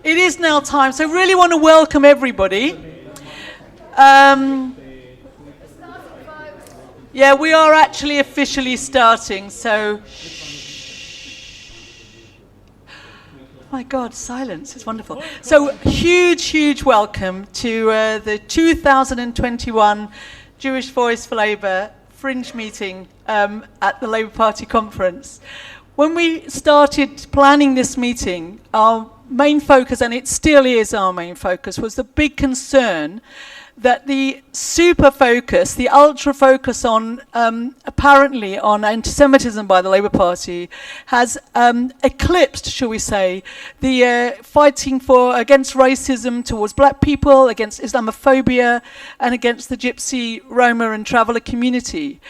It is now time, so really want to welcome everybody. Yeah, we are actually officially starting, so my God, silence is wonderful. So huge welcome to the 2021 Jewish Voice for Labour Fringe meeting at the Labour Party conference. When we started planning this meeting, our main focus, and it still is our main focus, was the big concern that the super focus, the ultra focus on, apparently on antisemitism by the Labour Party has eclipsed, shall we say, the fighting against racism towards black people, against Islamophobia, and against the Gipsy, Roma and Traveller community.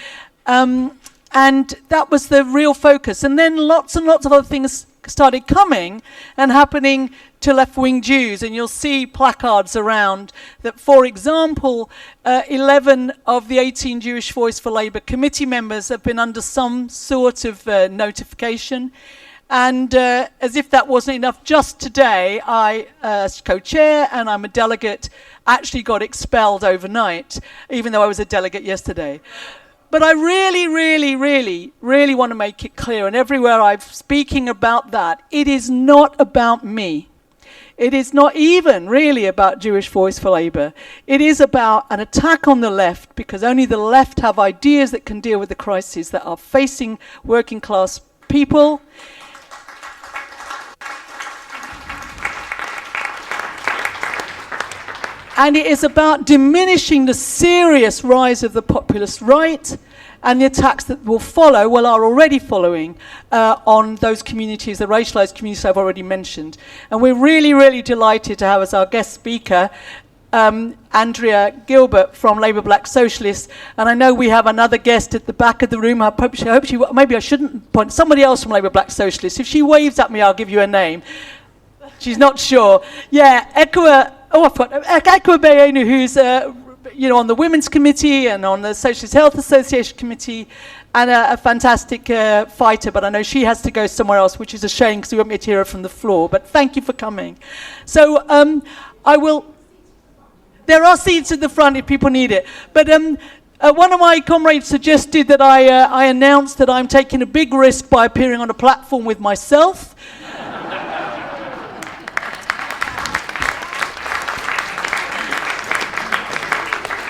And that was the real focus. And then lots and lots of other things started coming and happening to left-wing Jews, and you'll see placards around that, for example, 11 of the 18 Jewish Voice for Labour committee members have been under some sort of notification. And as if that wasn't enough, just today, I, as co-chair, and I'm a delegate, actually got expelled overnight, even though I was a delegate yesterday. But I really want to make it clear, and everywhere I'm speaking about that, it is not about me. It is not even really about Jewish Voice for Labour. It is about an attack on the left, because only the left have ideas that can deal with the crises that are facing working class people. And it is about diminishing the serious rise of the populist right and the attacks that will follow, well, are already following, on those communities, the racialized communities I've already mentioned. And we're really delighted to have as our guest speaker Andrea Gilbert from Labour Black Socialists. And I know we have another guest at the back of the room. I hope she maybe I shouldn't point, somebody else from Labour Black Socialists. If she waves at me, I'll give you a name. She's not sure. Yeah, Ekwa Bayenu, who's on the Women's Committee and on the Socialist Health Association Committee, and a fantastic fighter, but I know she has to go somewhere else, which is a shame because we won't get to hear her from the floor. But thank you for coming. So there are seats at the front if people need it. But one of my comrades suggested that I announce that I'm taking a big risk by appearing on a platform with myself.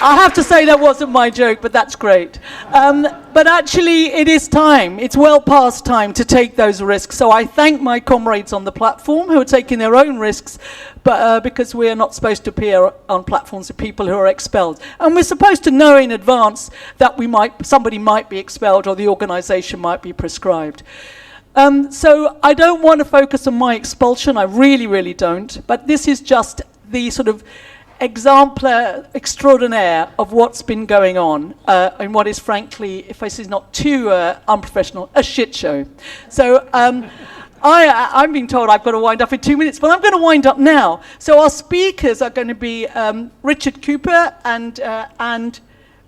I have to say that wasn't my joke, but that's great. But actually, it is time. It's well past time to take those risks. So I thank my comrades on the platform who are taking their own risks, but because we are not supposed to appear on platforms with people who are expelled. And we're supposed to know in advance that somebody might be expelled or the organisation might be proscribed. So I don't want to focus on my expulsion. I really don't. But this is just the sort of exemplar extraordinaire of what's been going on in what is, frankly, if this is not too unprofessional, a shit show. So I'm being told I've got to wind up in 2 minutes, but I'm going to wind up now. So our speakers are going to be Richard Kuper and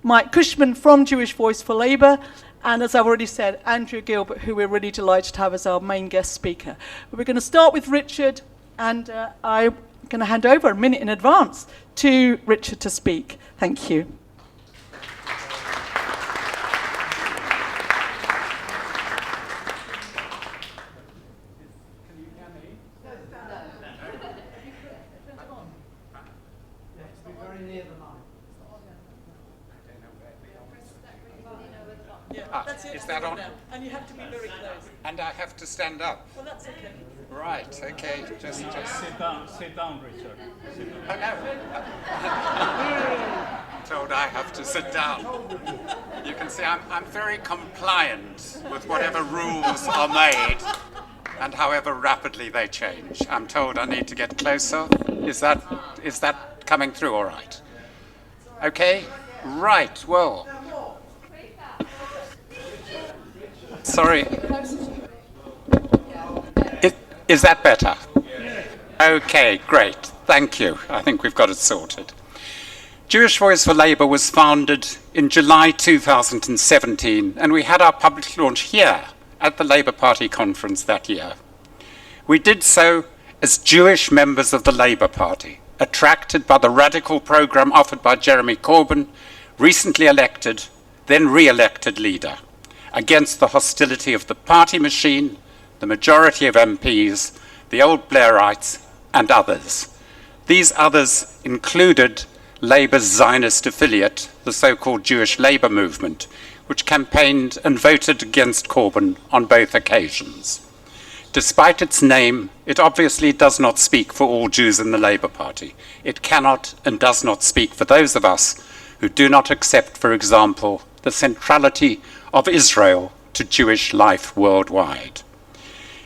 Mike Cushman from Jewish Voice for Labour, and as I've already said, Andrea Gilbert, who we're really delighted to have as our main guest speaker. But we're going to start with Richard, and I'm going to hand over a minute in advance to Richard to speak. Thank you. Is that on? And you have to be very close. And I have to stand up? Well, that's okay. Right, okay. Just sit down, Richard. Oh, no. I'm told I have to sit down. You can see I'm very compliant with whatever rules are made and however rapidly they change. I'm told I need to get closer. Is that coming through all right? Okay? Right, well. Sorry. Is that better? Okay, great. Thank you. I think we've got it sorted. Jewish Voice for Labour was founded in July 2017, and we had our public launch here at the Labour Party conference that year. We did so as Jewish members of the Labour Party, attracted by the radical programme offered by Jeremy Corbyn, recently elected, then re-elected leader, against the hostility of the party machine, the majority of MPs, the old Blairites, and others. These others included Labour's Zionist affiliate, the so-called Jewish Labour Movement, which campaigned and voted against Corbyn on both occasions. Despite its name, it obviously does not speak for all Jews in the Labour Party. It cannot and does not speak for those of us who do not accept, for example, the centrality of Israel to Jewish life worldwide.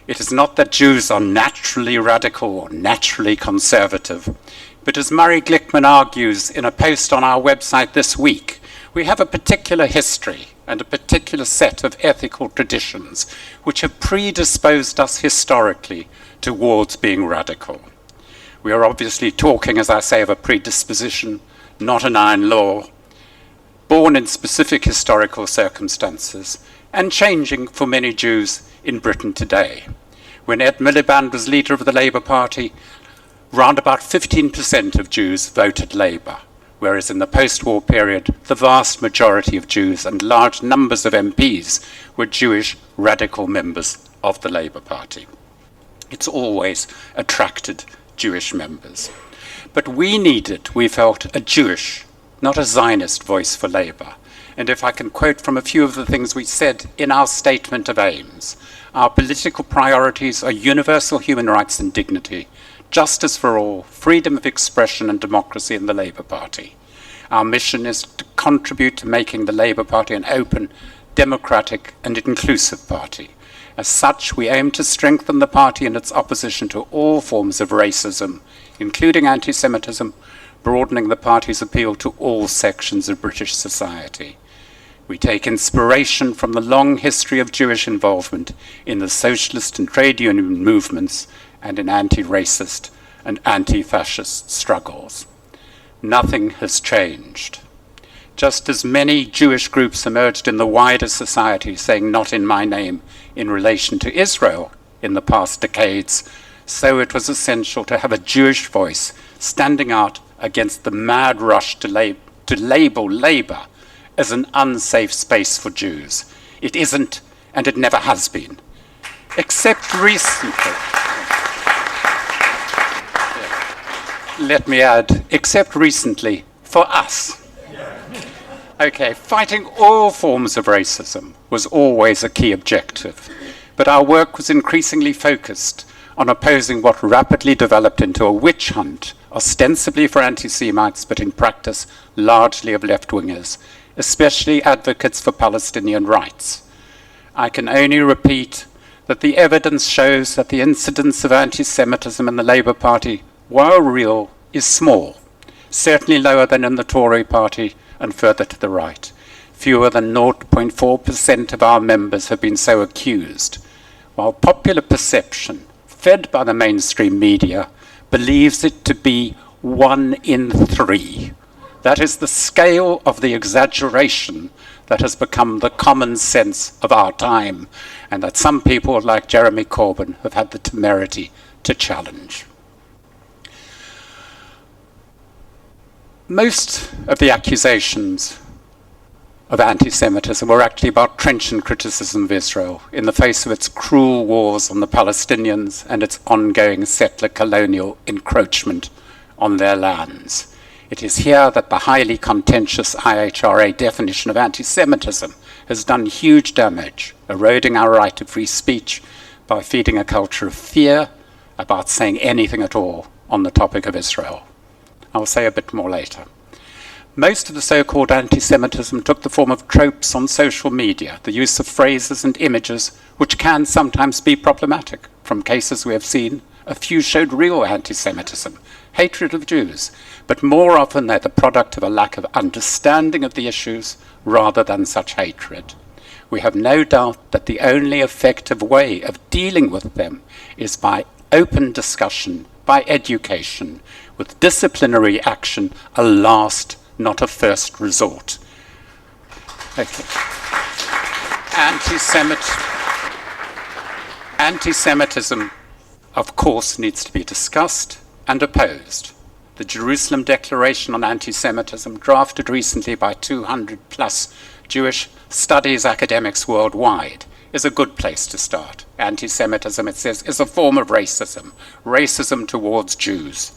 It is not that Jews are naturally radical or naturally conservative, but as Murray Glickman argues in a post on our website this week, we have a particular history and a particular set of ethical traditions which have predisposed us historically towards being radical. We are obviously talking, as I say, of a predisposition, not an iron law, born in specific historical circumstances and changing for many Jews in Britain today. When Ed Miliband was leader of the Labour Party, round about 15% of Jews voted Labour, whereas in the post-war period, the vast majority of Jews and large numbers of MPs were Jewish radical members of the Labour Party. It's always attracted Jewish members. But we needed, we felt, a Jewish, not a Zionist voice for Labour. And if I can quote from a few of the things we said in our statement of aims, our political priorities are universal human rights and dignity, justice for all, freedom of expression and democracy in the Labour Party. Our mission is to contribute to making the Labour Party an open, democratic and inclusive party. As such, we aim to strengthen the party in its opposition to all forms of racism, including anti-Semitism, broadening the party's appeal to all sections of British society. We take inspiration from the long history of Jewish involvement in the socialist and trade union movements and in anti-racist and anti-fascist struggles. Nothing has changed. Just as many Jewish groups emerged in the wider society saying "not in my name" in relation to Israel in the past decades, so it was essential to have a Jewish voice standing out against the mad rush to label Labour as an unsafe space for Jews. It isn't, and it never has been. Except recently. Let me add, except recently, for us. Okay, fighting all forms of racism was always a key objective, but our work was increasingly focused on opposing what rapidly developed into a witch hunt, ostensibly for anti-Semites, but in practice largely of left-wingers, especially advocates for Palestinian rights. I can only repeat that the evidence shows that the incidence of anti-Semitism in the Labour Party, while real, is small, certainly lower than in the Tory party and further to the right. Fewer than 0.4% of our members have been so accused, while popular perception, fed by the mainstream media, believes it to be 1 in 3. That is the scale of the exaggeration that has become the common sense of our time, and that some people like Jeremy Corbyn have had the temerity to challenge. Most of the accusations of anti-Semitism were actually about trenchant criticism of Israel in the face of its cruel wars on the Palestinians and its ongoing settler colonial encroachment on their lands. It is here that the highly contentious IHRA definition of anti-Semitism has done huge damage, eroding our right to free speech by feeding a culture of fear about saying anything at all on the topic of Israel. I'll say a bit more later. Most of the so-called anti-Semitism took the form of tropes on social media, the use of phrases and images which can sometimes be problematic. From cases we have seen, a few showed real anti-Semitism, hatred of Jews, but more often they're the product of a lack of understanding of the issues rather than such hatred. We have no doubt that the only effective way of dealing with them is by open discussion, by education, with disciplinary action a last, not a first resort. Okay. Anti-Semitism of course, needs to be discussed and opposed. The Jerusalem Declaration on Antisemitism, drafted recently by 200 plus Jewish studies academics worldwide, is a good place to start. Antisemitism, it says, is a form of racism, racism towards Jews,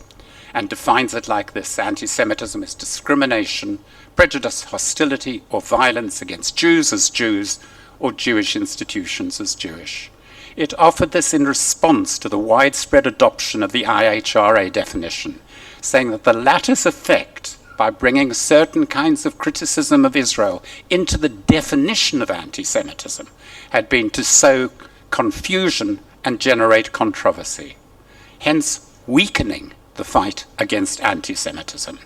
and defines it like this: anti-Semitism is discrimination, prejudice, hostility, or violence against Jews as Jews, or Jewish institutions as Jewish. It offered this in response to the widespread adoption of the EHRC definition, saying that the latter's effect, by bringing certain kinds of criticism of Israel into the definition of anti-Semitism, had been to sow confusion and generate controversy, hence weakening the fight against anti-Semitism.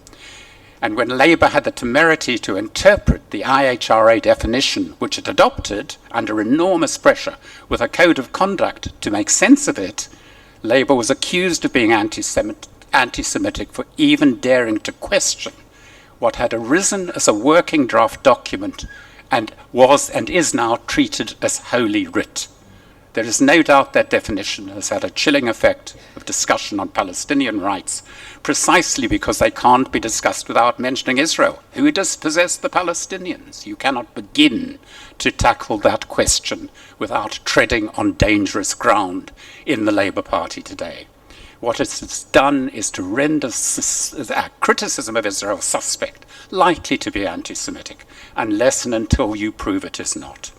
And when Labour had the temerity to interpret the EHRC definition, which it adopted under enormous pressure with a code of conduct to make sense of it, Labour was accused of being anti-Semitic for even daring to question what had arisen as a working draft document and was and is now treated as Holy Writ. There is no doubt that definition has had a chilling effect of discussion on Palestinian rights, precisely because they can't be discussed without mentioning Israel. Who dispossessed the Palestinians? You cannot begin to tackle that question without treading on dangerous ground in the Labour Party today. What it has done is to render criticism of Israel suspect, likely to be anti-Semitic, unless and until you prove it is not.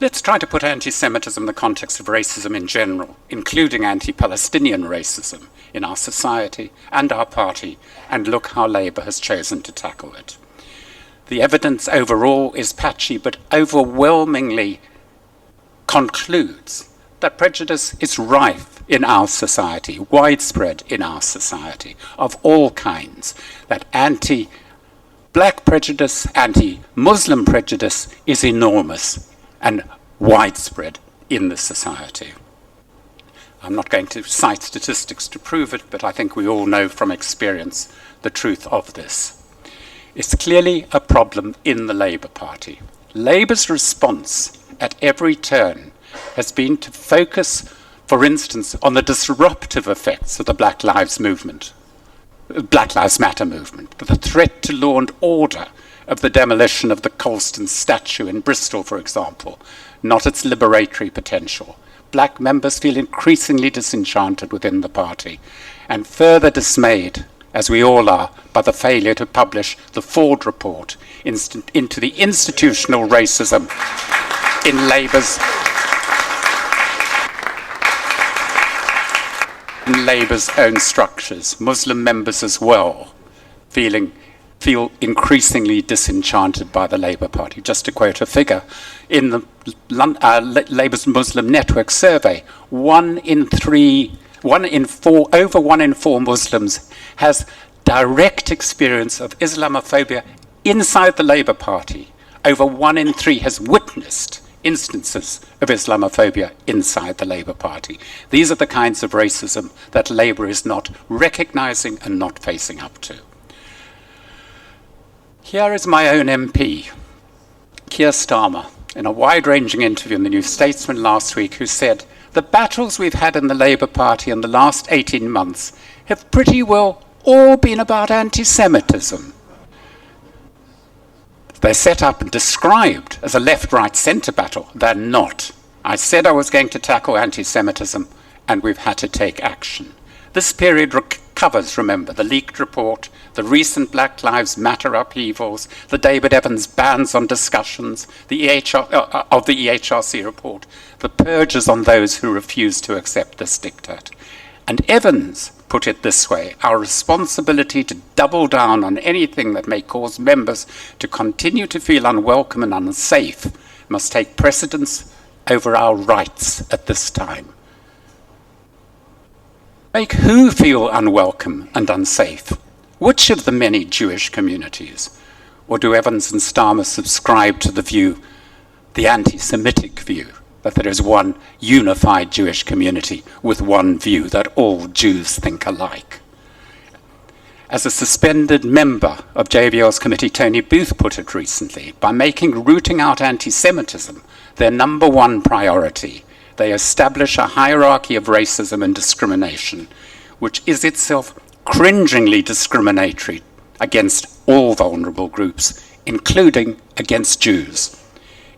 Let's try to put anti-Semitism in the context of racism in general, including anti-Palestinian racism in our society and our party, and look how Labour has chosen to tackle it. The evidence overall is patchy, but overwhelmingly concludes that prejudice is rife in our society, widespread in our society, of all kinds, that anti-black prejudice, anti-Muslim prejudice is enormous and widespread in the society. I'm not going to cite statistics to prove it, but I think we all know from experience the truth of this. It's clearly a problem in the Labour Party. Labour's response at every turn has been to focus, for instance, on the disruptive effects of the Black Lives Matter movement, the threat to law and order of the demolition of the Colston statue in Bristol, for example, not its liberatory potential. Black members feel increasingly disenchanted within the party and further dismayed, as we all are, by the failure to publish the Ford report into the institutional racism in Labour's own structures. Muslim members as well feel increasingly disenchanted by the Labour Party. Just to quote a figure, in the Labour's Muslim Network survey, over 1 in 4 Muslims has direct experience of Islamophobia inside the Labour Party. Over 1 in 3 has witnessed instances of Islamophobia inside the Labour Party. These are the kinds of racism that Labour is not recognising and not facing up to. Here is my own MP, Keir Starmer, in a wide-ranging interview in the New Statesman last week, who said, "The battles we've had in the Labour Party in the last 18 months have pretty well all been about anti-Semitism. They're set up and described as a left-right-centre battle. They're not. I said I was going to tackle anti-Semitism, and we've had to take action." This period covers, remember, the leaked report, the recent Black Lives Matter upheavals, the David Evans bans on discussions, of the EHRC report, the purges on those who refuse to accept this diktat. And Evans put it this way: our responsibility to double down on anything that may cause members to continue to feel unwelcome and unsafe must take precedence over our rights at this time. Make who feel unwelcome and unsafe? Which of the many Jewish communities? Or do Evans and Starmer subscribe to the view, the anti-Semitic view, that there is one unified Jewish community with one view, that all Jews think alike? As a suspended member of JVL's committee, Tony Booth put it recently, by making rooting out anti-Semitism their number one priority, they establish a hierarchy of racism and discrimination, which is itself cringingly discriminatory against all vulnerable groups, including against Jews.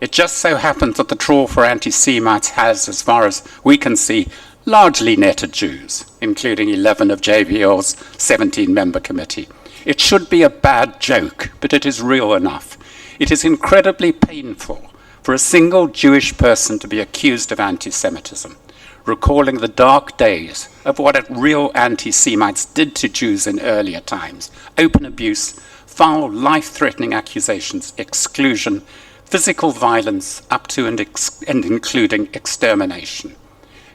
It just so happens that the trawl for anti-Semites has, as far as we can see, largely netted Jews, including 11 of JVL's 17-member committee. It should be a bad joke, but it is real enough. It is incredibly painful for a single Jewish person to be accused of anti-Semitism, recalling the dark days of what real anti-Semites did to Jews in earlier times: open abuse, foul, life-threatening accusations, exclusion, physical violence, up to and including extermination.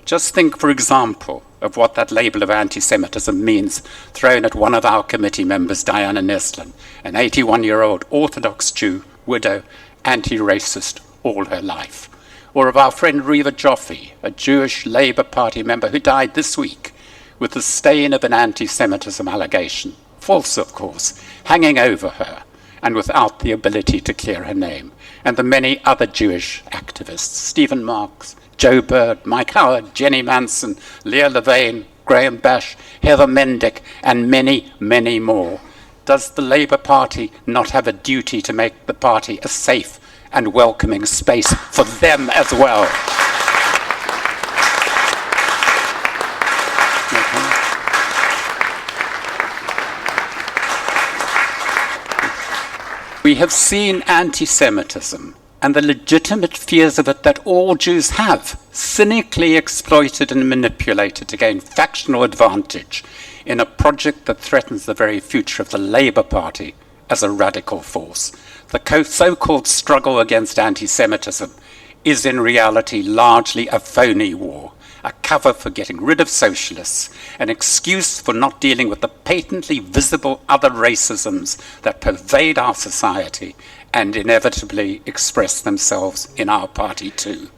Just think, for example, of what that label of anti-Semitism means thrown at one of our committee members, Diana Neslin, an 81-year-old Orthodox Jew, widow, anti-racist all her life. Or of our friend Reva Joffe, a Jewish Labour Party member who died this week with the stain of an anti-Semitism allegation, false of course, hanging over her and without the ability to clear her name. And the many other Jewish activists, Stephen Marks, Joe Bird, Mike Howard, Jenny Manson, Leah Levine, Graham Bash, Heather Mendick, and many, many more. Does the Labour Party not have a duty to make the party a safe and welcoming space for them as well? We have seen anti-Semitism and the legitimate fears of it that all Jews have, cynically exploited and manipulated to gain factional advantage in a project that threatens the very future of the Labour Party as a radical force. The so-called struggle against anti-Semitism is in reality largely a phony war, a cover for getting rid of socialists, an excuse for not dealing with the patently visible other racisms that pervade our society and inevitably express themselves in our party too.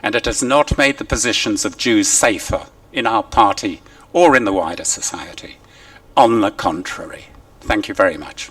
And it has not made the positions of Jews safer in our party or in the wider society. On the contrary. Thank you very much.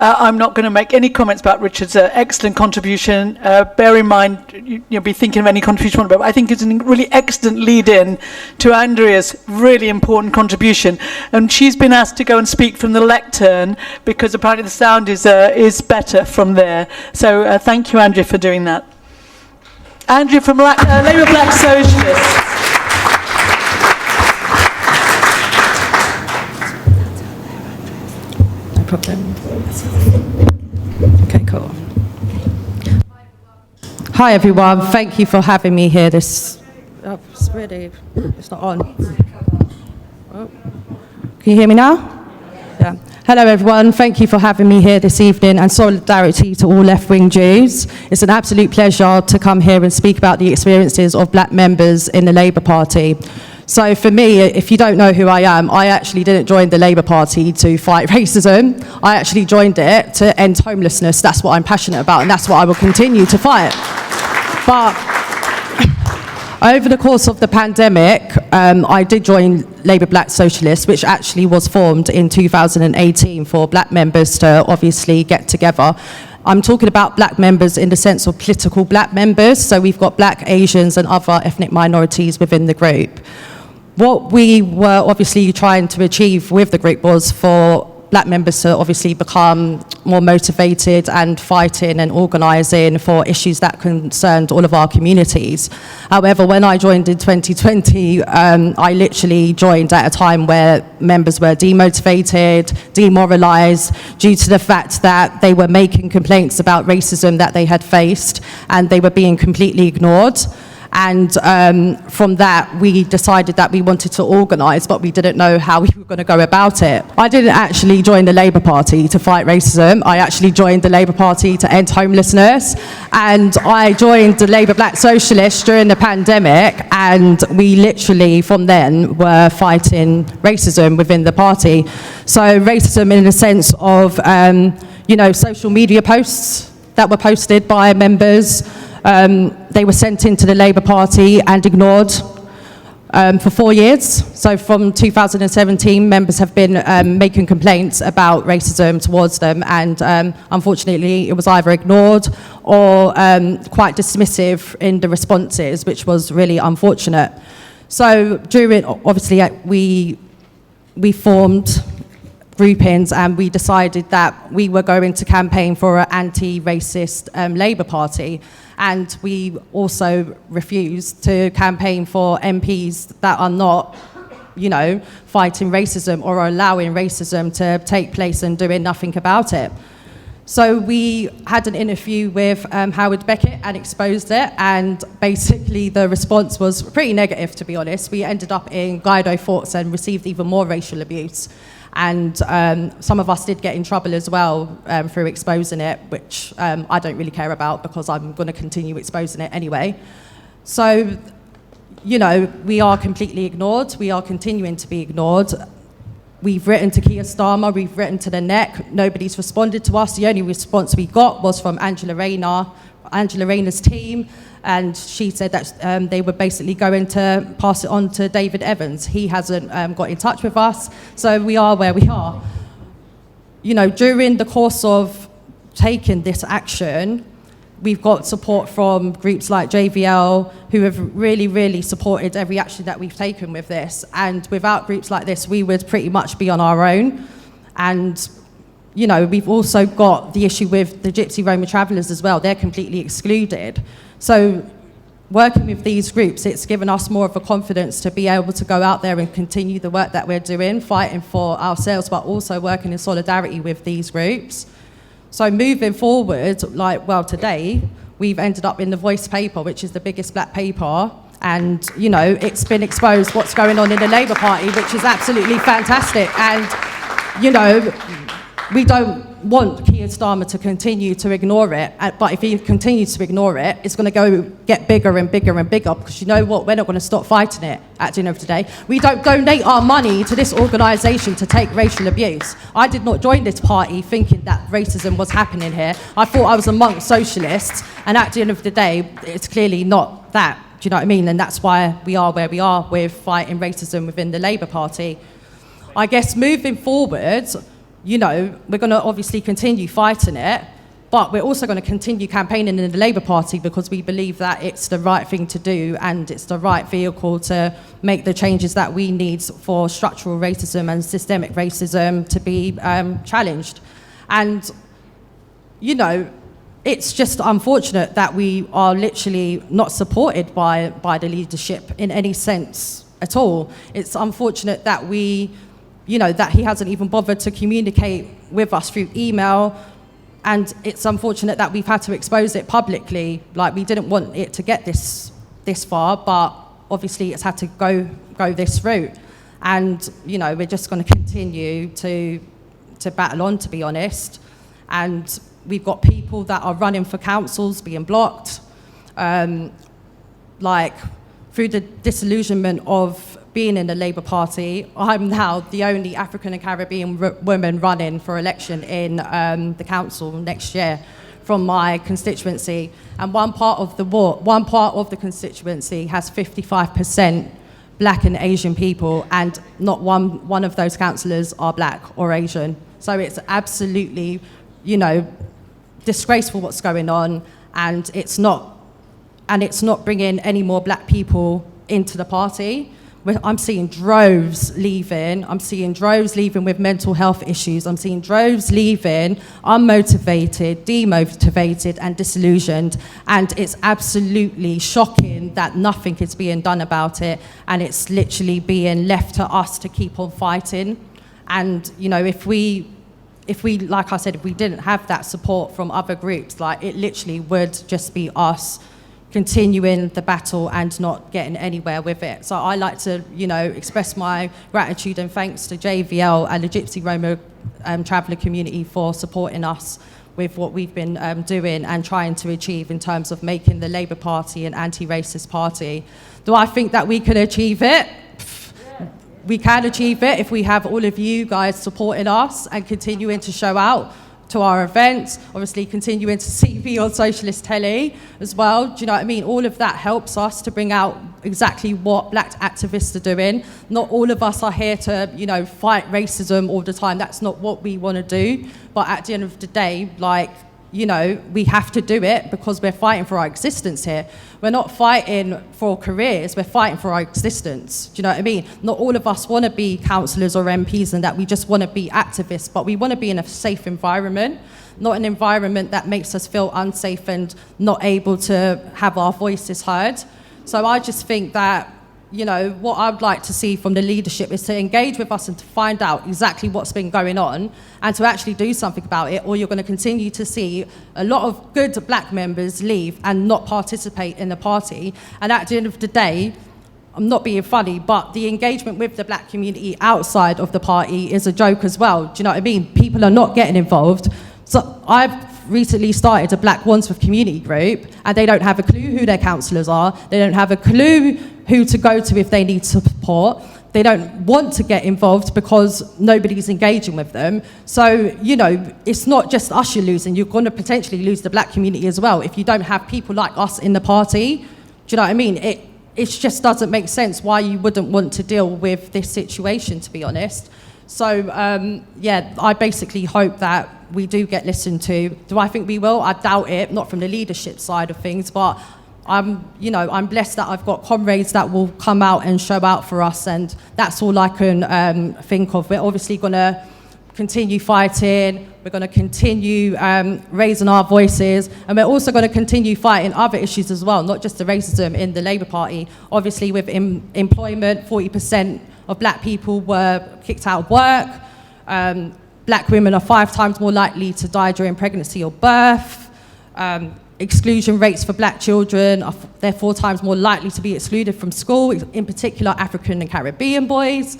I'm not going to make any comments about Richard's excellent contribution. Bear in mind, you'll be thinking of any contribution, but I think it's a really excellent lead-in to Andrea's really important contribution. And she's been asked to go and speak from the lectern because apparently the sound is better from there. So thank you, Andrea, for doing that. Andrea from Labour Black Socialists. Problem. Okay, cool. Hi everyone, thank you for having me here. It's not on. Oh. Can you hear me now? Yeah. Hello everyone, thank you for having me here this evening, and solidarity to all left-wing Jews. It's an absolute pleasure to come here and speak about the experiences of black members in the Labour Party. So for me, if you don't know who I am, I actually didn't join the Labour Party to fight racism. I actually joined it to end homelessness. That's what I'm passionate about, and that's what I will continue to fight. But over the course of the pandemic, I did join Labour Black Socialists, which actually was formed in 2018 for black members to obviously get together. I'm talking about black members in the sense of political black members, so we've got black, Asians and other ethnic minorities within the group. What we were obviously trying to achieve with the group was for black members to obviously become more motivated and fighting and organising for issues that concerned all of our communities. However, when I joined in 2020, I literally joined at a time where members were demotivated, demoralised, due to the fact that they were making complaints about racism that they had faced and they were being completely ignored. And from that, we decided that we wanted to organise, but we didn't know how we were going to go about it. I didn't actually join the Labour Party to fight racism. I actually joined the Labour Party to end homelessness. And I joined the Labour Black Socialists during the pandemic, and we literally, from then, were fighting racism within the party. So racism in the sense of, social media posts that were posted by members, they were sent into the Labour Party and ignored for 4 years. So from 2017, members have been making complaints about racism towards them, and unfortunately it was either ignored or quite dismissive in the responses, which was really unfortunate. So during, obviously, we formed groupings and we decided that we were going to campaign for an anti-racist Labour Party, and we also refused to campaign for MPs that are not, you know, fighting racism or allowing racism to take place and doing nothing about it. So we had an interview with Howard Beckett and exposed it, and basically the response was pretty negative, to be honest. We ended up in Guido Forts and received even more racial abuse. And some of us did get in trouble as well through exposing it, which I don't really care about because I'm going to continue exposing it anyway. So, you know, we are completely ignored. We are continuing to be ignored. We've written to Keir Starmer, we've written to the NEC, nobody's responded to us. The only response we got was from Angela Rayner's team, and she said that they were basically going to pass it on to David Evans. He hasn't got in touch with us, so we are where we are. You know, during the course of taking this action, we've got support from groups like JVL, who have really, really supported every action that we've taken with this. And without groups like this, we would pretty much be on our own. And, you know, we've also got the issue with the Gipsy Roma Travellers as well. They're completely excluded. So working with these groups, it's given us more of a confidence to be able to go out there and continue the work that we're doing, fighting for ourselves, but also working in solidarity with these groups. So moving forward, like, well, today, we've ended up in the Voice paper, which is the biggest black paper, and, you know, it's been exposed what's going on in the Labour Party, which is absolutely fantastic. And, you know, we don't want Keir Starmer to continue to ignore it, but if he continues to ignore it, it's going to go get bigger and bigger and bigger, because you know what, we're not going to stop fighting it at the end of the day. We don't donate our money to this organisation to take racial abuse. I did not join this party thinking that racism was happening here. I thought I was amongst socialists, and at the end of the day, it's clearly not that. Do you know what I mean? And that's why we are where we are with fighting racism within the Labour Party. I guess moving forward, you know, we're going to obviously continue fighting it, but we're also going to continue campaigning in the Labour Party because we believe that it's the right thing to do and it's the right vehicle to make the changes that we need for structural racism and systemic racism to be challenged. And, you know, it's just unfortunate that we are literally not supported by the leadership in any sense at all. It's unfortunate that that he hasn't even bothered to communicate with us through email, and it's unfortunate that we've had to expose it publicly. Like, we didn't want it to get this far, but obviously it's had to go this route. And, you know, we're just going to continue to battle on, to be honest. And we've got people that are running for councils being blocked, like, through the disillusionment of being in the Labour Party. I'm now the only African and Caribbean woman running for election in the council next year from my constituency. And one part of the constituency has 55% black and Asian people, and not one of those councillors are black or Asian. So it's absolutely, you know, disgraceful what's going on, and it's not bringing any more black people into the party. I'm seeing droves leaving. I'm seeing droves leaving with mental health issues. I'm seeing droves leaving unmotivated, demotivated, and disillusioned. And it's absolutely shocking that nothing is being done about it. And it's literally being left to us to keep on fighting. And, you know, if we, like I said, if we didn't have that support from other groups, like, it literally would just be us continuing the battle and not getting anywhere with it. So I like to, you know, express my gratitude and thanks to JVL and the Gipsy Roma Traveller community for supporting us with what we've been doing and trying to achieve in terms of making the Labour Party an anti-racist party. Do I think that we can achieve it? We can achieve it if we have all of you guys supporting us and continuing to show out. to our events, obviously continuing to see on socialist telly as well. Do you know what I mean? All of that helps us to bring out exactly what black activists are doing. Not all of us are here to, you know, fight racism all the time. That's not what we want to do. But at the end of the day, like, you know, we have to do it because we're fighting for our existence here. We're not fighting for careers, we're fighting for our existence. Do you know what I mean? Not all of us want to be councillors or MPs and that we just want to be activists, but we want to be in a safe environment, not an environment that makes us feel unsafe and not able to have our voices heard. So I just think that, you know, what I'd like to see from the leadership is to engage with us and to find out exactly what's been going on and to actually do something about it, or you're going to continue to see a lot of good black members leave and not participate in the party. And at the end of the day, I'm not being funny, but the engagement with the black community outside of the party is a joke as well. Do you know what I mean? People are not getting involved. So I've recently started a Black Wandsworth community group, and they don't have a clue who their councillors are. They don't have a clue who to go to if they need support. They don't want to get involved because nobody's engaging with them. So, you know, it's not just us you're losing. You're going to potentially lose the black community as well if you don't have people like us in the party. Do you know what I mean? It just doesn't make sense why you wouldn't want to deal with this situation, to be honest. So, yeah, I basically hope that we do get listened to. Do I think we will? I doubt it, not from the leadership side of things, but I'm blessed that I've got comrades that will come out and show out for us, and that's all I can think of. We're obviously going to continue fighting, we're going to continue raising our voices, and we're also going to continue fighting other issues as well, not just the racism in the Labour Party. Obviously with employment, 40% of black people were kicked out of work. Black women are 5 times more likely to die during pregnancy or birth. Exclusion rates for black children they're 4 times more likely to be excluded from school, in particular African and Caribbean boys.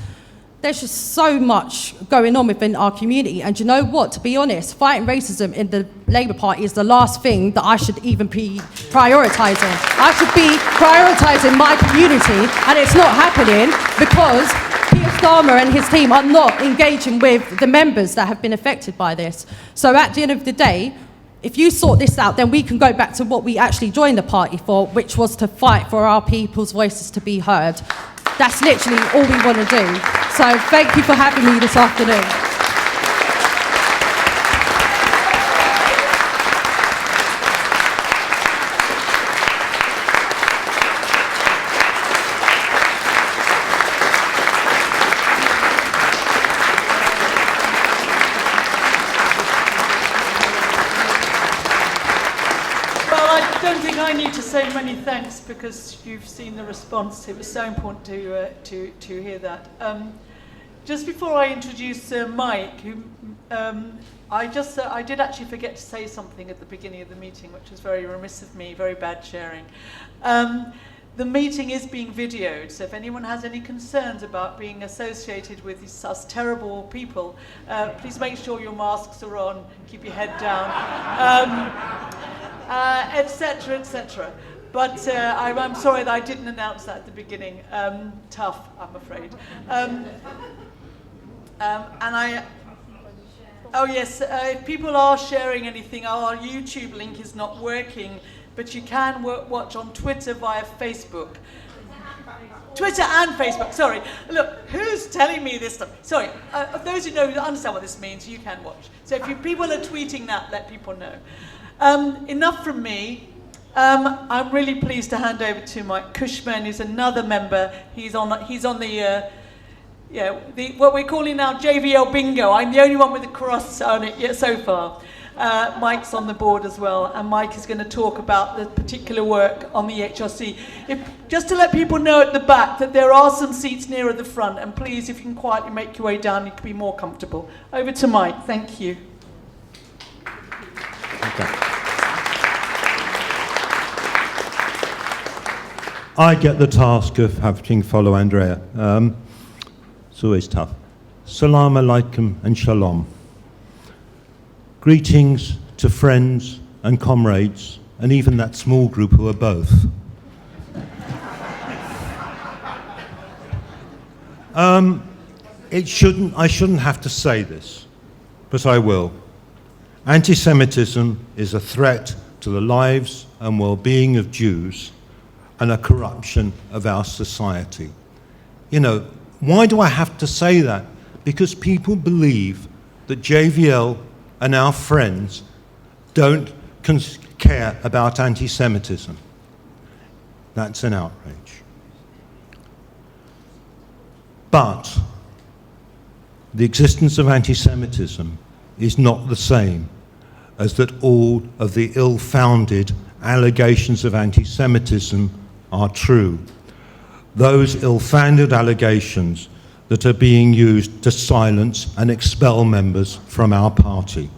There's just so much going on within our community. And you know what, to be honest, fighting racism in the Labour Party is the last thing that I should even be prioritising. I should be prioritising my community, and it's not happening because Peter Starmer and his team are not engaging with the members that have been affected by this. So at the end of the day, if you sort this out, then we can go back to what we actually joined the party for, which was to fight for our people's voices to be heard. That's literally all we want to do. So thank you for having me this afternoon. I need to say many thanks because you've seen the response. It was so important to hear that. Just before I introduce Mike, who I did actually forget to say something at the beginning of the meeting, which was very remiss of me, very bad sharing. The meeting is being videoed, so if anyone has any concerns about being associated with us terrible people, please make sure your masks are on, keep your head down. Etc., etc. But I'm sorry that I didn't announce that at the beginning. Tough, I'm afraid. Oh yes, if people are sharing anything, our YouTube link is not working, but you can watch on Twitter via Facebook. Twitter and Facebook, sorry. Look, who's telling me this stuff? Sorry, those who understand what this means, you can watch. So if people are tweeting that, let people know. Enough from me. I'm really pleased to hand over to Mike Cushman, who's another member. He's on the what we're calling now JVL Bingo. I'm the only one with a cross on it yet so far. Mike's on the board as well, and Mike is going to talk about the particular work on the EHRC. Just to let people know at the back that there are some seats nearer the front, and please, if you can quietly make your way down, you can be more comfortable. Over to Mike. Thank you. Okay. I get the task of having to follow Andrea. It's always tough. Salam alaikum and shalom. Greetings to friends and comrades, and even that small group who are both. I shouldn't have to say this, but I will. Anti-Semitism is a threat to the lives and well-being of Jews and a corruption of our society. You know, why do I have to say that? Because people believe that JVL and our friends don't care about anti-Semitism. That's an outrage. But the existence of anti-Semitism is not the same as that all of the ill-founded allegations of anti-Semitism are true. Those ill-founded allegations that are being used to silence and expel members from our party.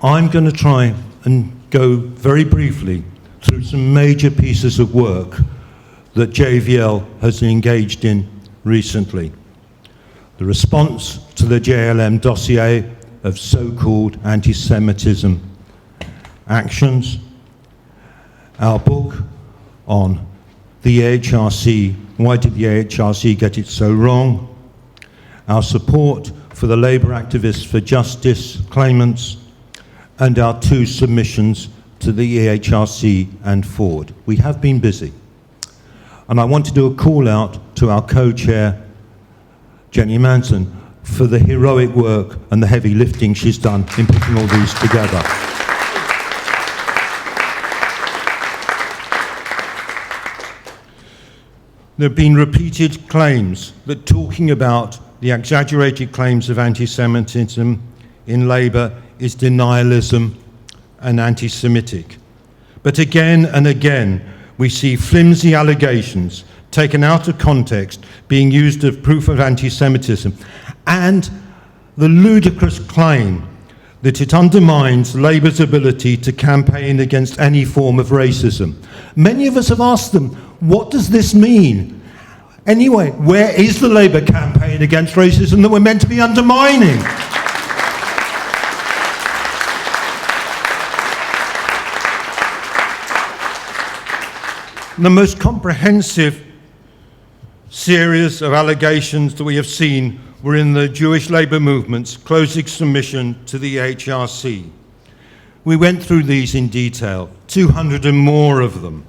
I'm going to try and go very briefly through some major pieces of work that JVL has engaged in recently. The response to the JLM dossier of so-called anti-Semitism actions, our book on the EHRC, why did the EHRC get it so wrong, our support for the Labour activists for justice claimants, and our 2 submissions to the EHRC and Ford. We have been busy. And I want to do a call out to our co-chair, Jenny Manson, for the heroic work and the heavy lifting she's done in putting all these together. There have been repeated claims that talking about the exaggerated claims of anti-Semitism in Labour is denialism and anti-Semitic. But again and again, we see flimsy allegations taken out of context being used as proof of anti-Semitism, and the ludicrous claim that it undermines Labour's ability to campaign against any form of racism. Many of us have asked them, what does this mean? Anyway, where is the Labour campaign against racism that we're meant to be undermining? The most comprehensive series of allegations that we have seen were in the Jewish labour movement's closing submission to the EHRC. We went through these in detail, 200 and more of them.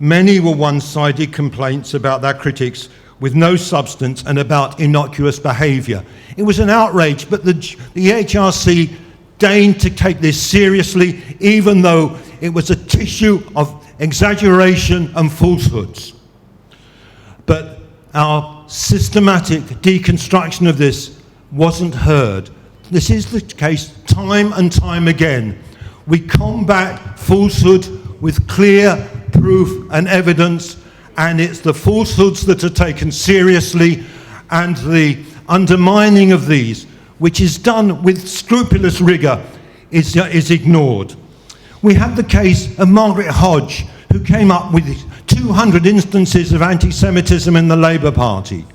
Many were one-sided complaints about their critics with no substance and about innocuous behaviour. It was an outrage, but the EHRC deigned to take this seriously, even though it was a tissue of exaggeration and falsehoods. But our systematic deconstruction of this wasn't heard. This is the case time and time again. We combat falsehood with clear proof and evidence, and it's the falsehoods that are taken seriously, and the undermining of these, which is done with scrupulous rigour, is ignored. We had the case of Margaret Hodge, who came up with 200 instances of anti-Semitism in the Labour Party.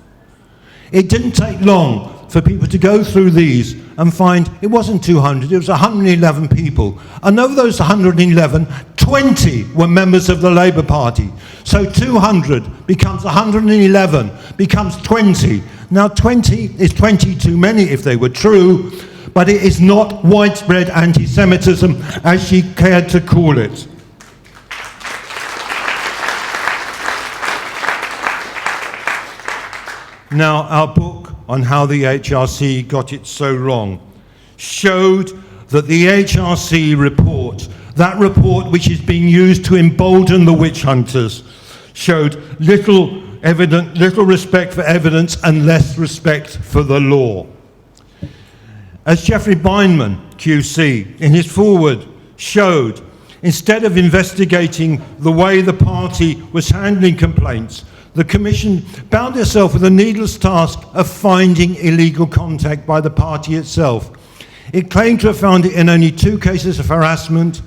It didn't take long for people to go through these and find it wasn't 200, it was 111 people. And of those 111, 20 were members of the Labour Party. So 200 becomes 111, becomes 20. Now 20 is 20 too many if they were true, but it is not widespread anti-Semitism as she cared to call it. Now, our book on how the EHRC got it so wrong showed that the EHRC report, that report which is being used to embolden the witch hunters, showed little respect for evidence and less respect for the law. As Geoffrey Bindman, QC, in his foreword showed, instead of investigating the way the party was handling complaints, the Commission bound itself with the needless task of finding illegal contact by the party itself. It claimed to have found it in only 2 cases of harassment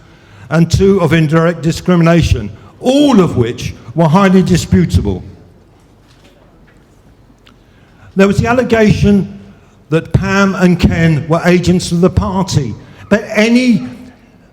and 2 of indirect discrimination, all of which were highly disputable. There was the allegation that Pam and Ken were agents of the party, but any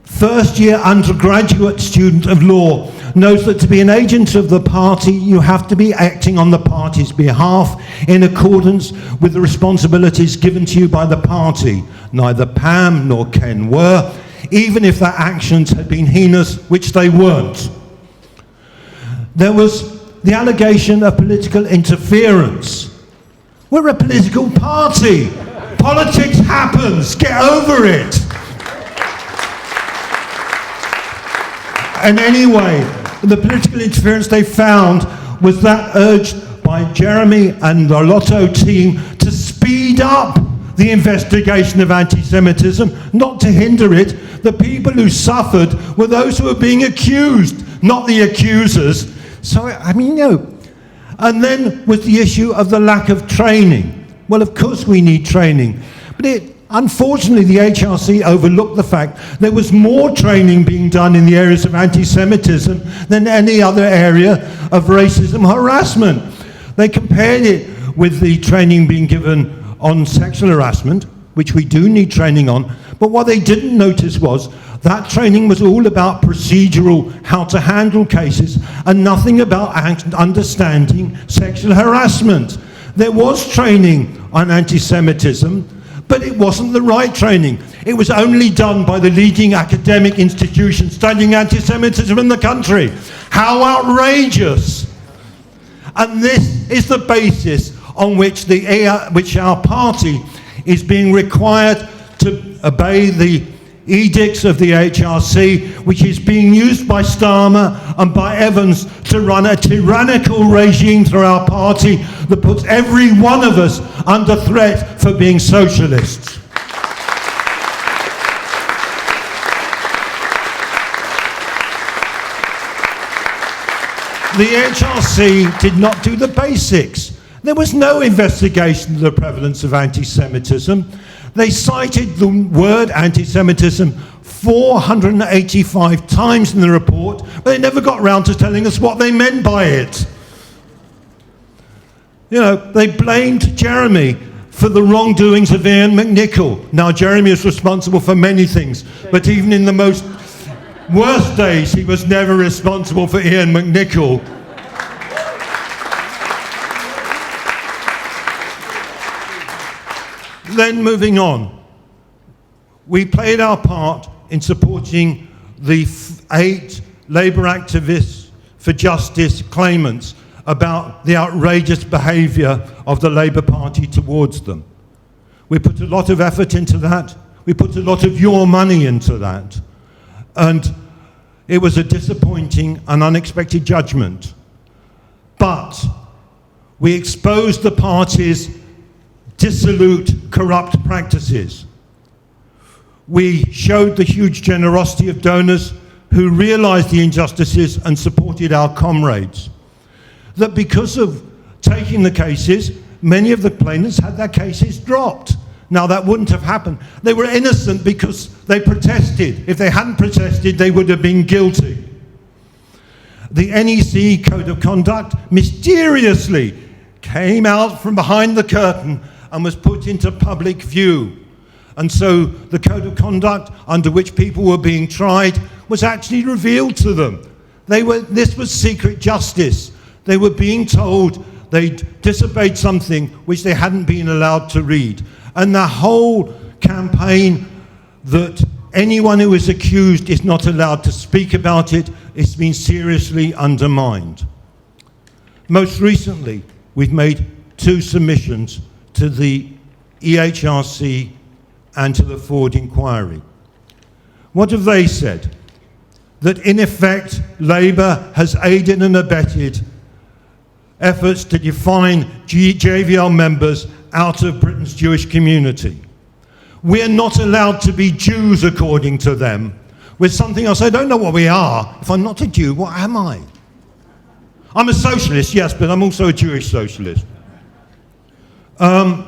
first-year undergraduate student of law knows that to be an agent of the party, you have to be acting on the party's behalf in accordance with the responsibilities given to you by the party. Neither Pam nor Ken were, even if their actions had been heinous, which they weren't. There was the allegation of political interference. We're a political party. Politics happens. Get over it. And anyway, the political interference they found was that urged by Jeremy and the Lotto team to speed up the investigation of anti-Semitism, not to hinder it. The people who suffered were those who were being accused, not the accusers. So, I mean, And then was the issue of the lack of training. Well, of course we need training. But unfortunately, the HRC overlooked the fact there was more training being done in the areas of anti-Semitism than any other area of racism harassment. They compared it with the training being given on sexual harassment, which we do need training on, but what they didn't notice was that training was all about procedural, how to handle cases, and nothing about understanding sexual harassment. There was training on anti-Semitism, but it wasn't the right training. It was only done by the leading academic institution studying anti-Semitism in the country. How outrageous! And this is the basis on which our party is being required to obey the edicts of the HRC, which is being used by Starmer and by Evans to run a tyrannical regime through our party that puts every one of us under threat for being socialists. The HRC did not do the basics. There was no investigation of the prevalence of anti-Semitism. They cited the word anti-Semitism 485 times in the report, but they never got round to telling us what they meant by it. They blamed Jeremy for the wrongdoings of Ian McNicol. Now, Jeremy is responsible for many things, but even in the most worst days, he was never responsible for Ian McNicol. Then moving on, we played our part in supporting the 8 Labour activists for justice claimants about the outrageous behaviour of the Labour Party towards them. We put a lot of effort into that. We put a lot of your money into that. And it was a disappointing and unexpected judgment. But we exposed the party's dissolute, corrupt practices. We showed the huge generosity of donors who realised the injustices and supported our comrades. That because of taking the cases, many of the plaintiffs had their cases dropped. Now, that wouldn't have happened. They were innocent because they protested. If they hadn't protested, they would have been guilty. The NEC Code of Conduct mysteriously came out from behind the curtain and was put into public view. And so the Code of Conduct under which people were being tried was actually revealed to them. This was secret justice. They were being told they'd disobeyed something which they hadn't been allowed to read. And the whole campaign that anyone who is accused is not allowed to speak about it has been seriously undermined. Most recently, we've made 2 submissions to the EHRC and to the Ford inquiry. What have they said? That in effect, Labour has aided and abetted efforts to define JVL members out of Britain's Jewish community. We're not allowed to be Jews according to them. We're something else. I don't know what we are. If I'm not a Jew, what am I? I'm a socialist, yes, but I'm also a Jewish socialist. And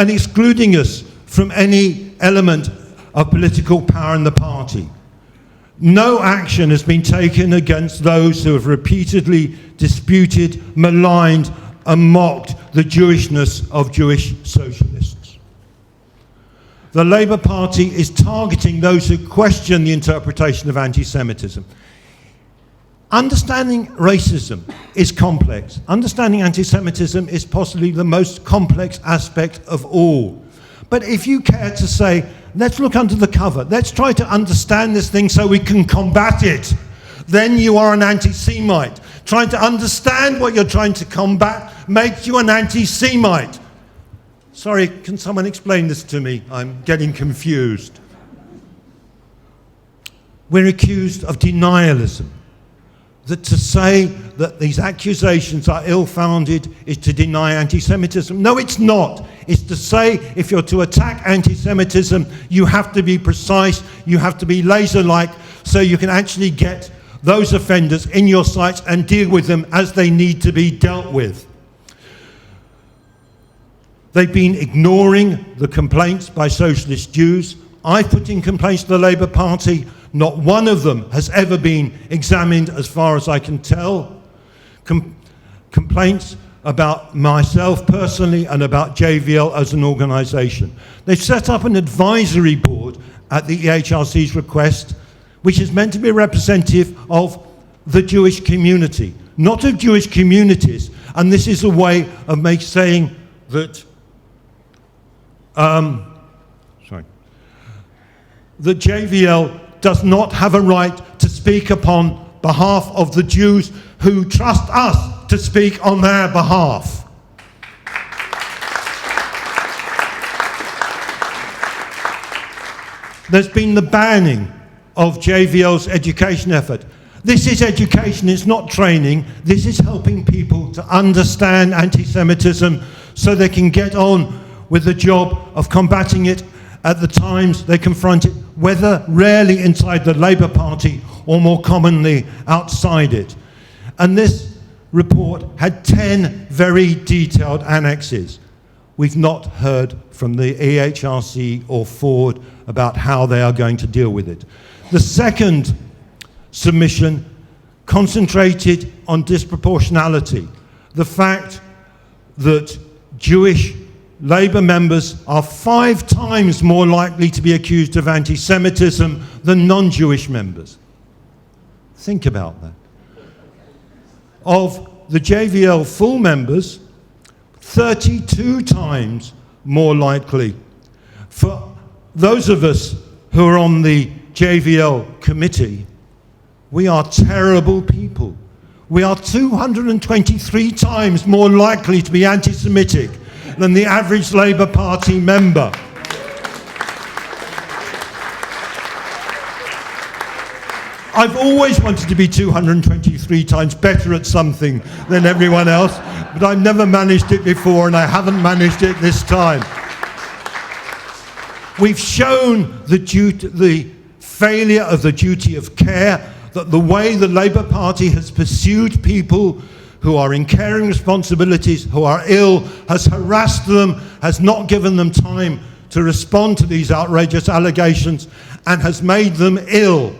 excluding us from any element of political power in the party. No action has been taken against those who have repeatedly disputed, maligned, and mocked the Jewishness of Jewish socialists. The Labour Party is targeting those who question the interpretation of anti-Semitism. Understanding racism is complex. Understanding anti-Semitism is possibly the most complex aspect of all. But if you care to say, let's look under the cover, let's try to understand this thing so we can combat it, then you are an anti-Semite. Trying to understand what you're trying to combat makes you an anti-Semite. Sorry, can someone explain this to me? I'm getting confused. We're accused of denialism. That to say that these accusations are ill-founded is to deny anti-Semitism. No, it's not. It's to say if you're to attack anti-Semitism, you have to be precise, you have to be laser-like, so you can actually get those offenders in your sights and deal with them as they need to be dealt with. They've been ignoring the complaints by socialist Jews. I put in complaints to the Labour Party. Not one of them has ever been examined as far as I can tell. Complaints about myself personally and about JVL as an organisation. They've set up an advisory board at the EHRC's request, which is meant to be representative of the Jewish community, not of Jewish communities. And this is a way of saying that that JVL does not have a right to speak upon behalf of the Jews who trust us to speak on their behalf. There's been the banning of JVL's education effort. This is education, it's not training. This is helping people to understand anti-Semitism so they can get on with the job of combating it at the times they confront it, whether rarely inside the Labour Party or more commonly outside it. And this report had 10 very detailed annexes. We've not heard from the EHRC or Ford about how they are going to deal with it. The second submission concentrated on disproportionality, the fact that Jewish Labour members are 5 times more likely to be accused of anti-Semitism than non-Jewish members. Think about that. Of the JVL full members, 32 times more likely. For those of us who are on the JVL committee, we are terrible people. We are 223 times more likely to be anti-Semitic than the average Labour Party member. I've always wanted to be 223 times better at something than everyone else, but I've never managed it before, and I haven't managed it this time. We've shown the failure of the duty of care, that the way the Labour Party has pursued people who are in caring responsibilities, who are ill, has harassed them, has not given them time to respond to these outrageous allegations, and has made them ill.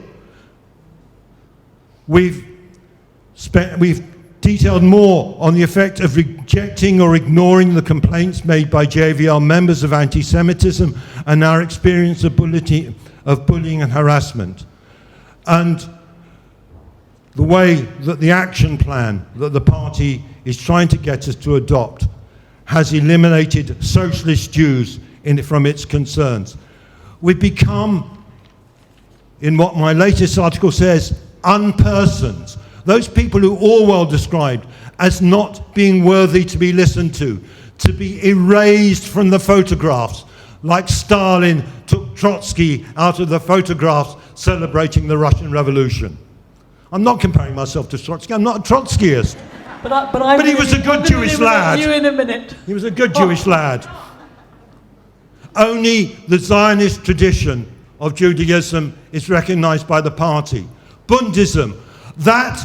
We've detailed more on the effect of rejecting or ignoring the complaints made by JVL members of anti-Semitism and our experience of bullying and harassment. And the way that the action plan that the party is trying to get us to adopt has eliminated socialist Jews from its concerns. We've become, in what my latest article says, unpersons. Those people who Orwell described as not being worthy to be listened to be erased from the photographs, like Stalin took Trotsky out of the photographs celebrating the Russian Revolution. I'm not comparing myself to Trotsky. I'm not a Trotskyist. But he was a good Jewish lad. You in a minute. He was a good Jewish lad. Only the Zionist tradition of Judaism is recognized by the party. Bundism, that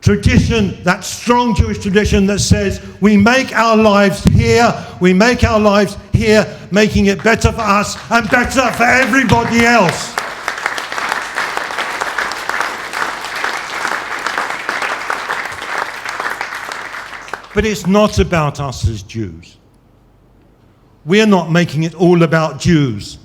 tradition, that strong Jewish tradition that says we make our lives here, making it better for us and better for everybody else. But it's not about us as Jews. We're not making it all about Jews.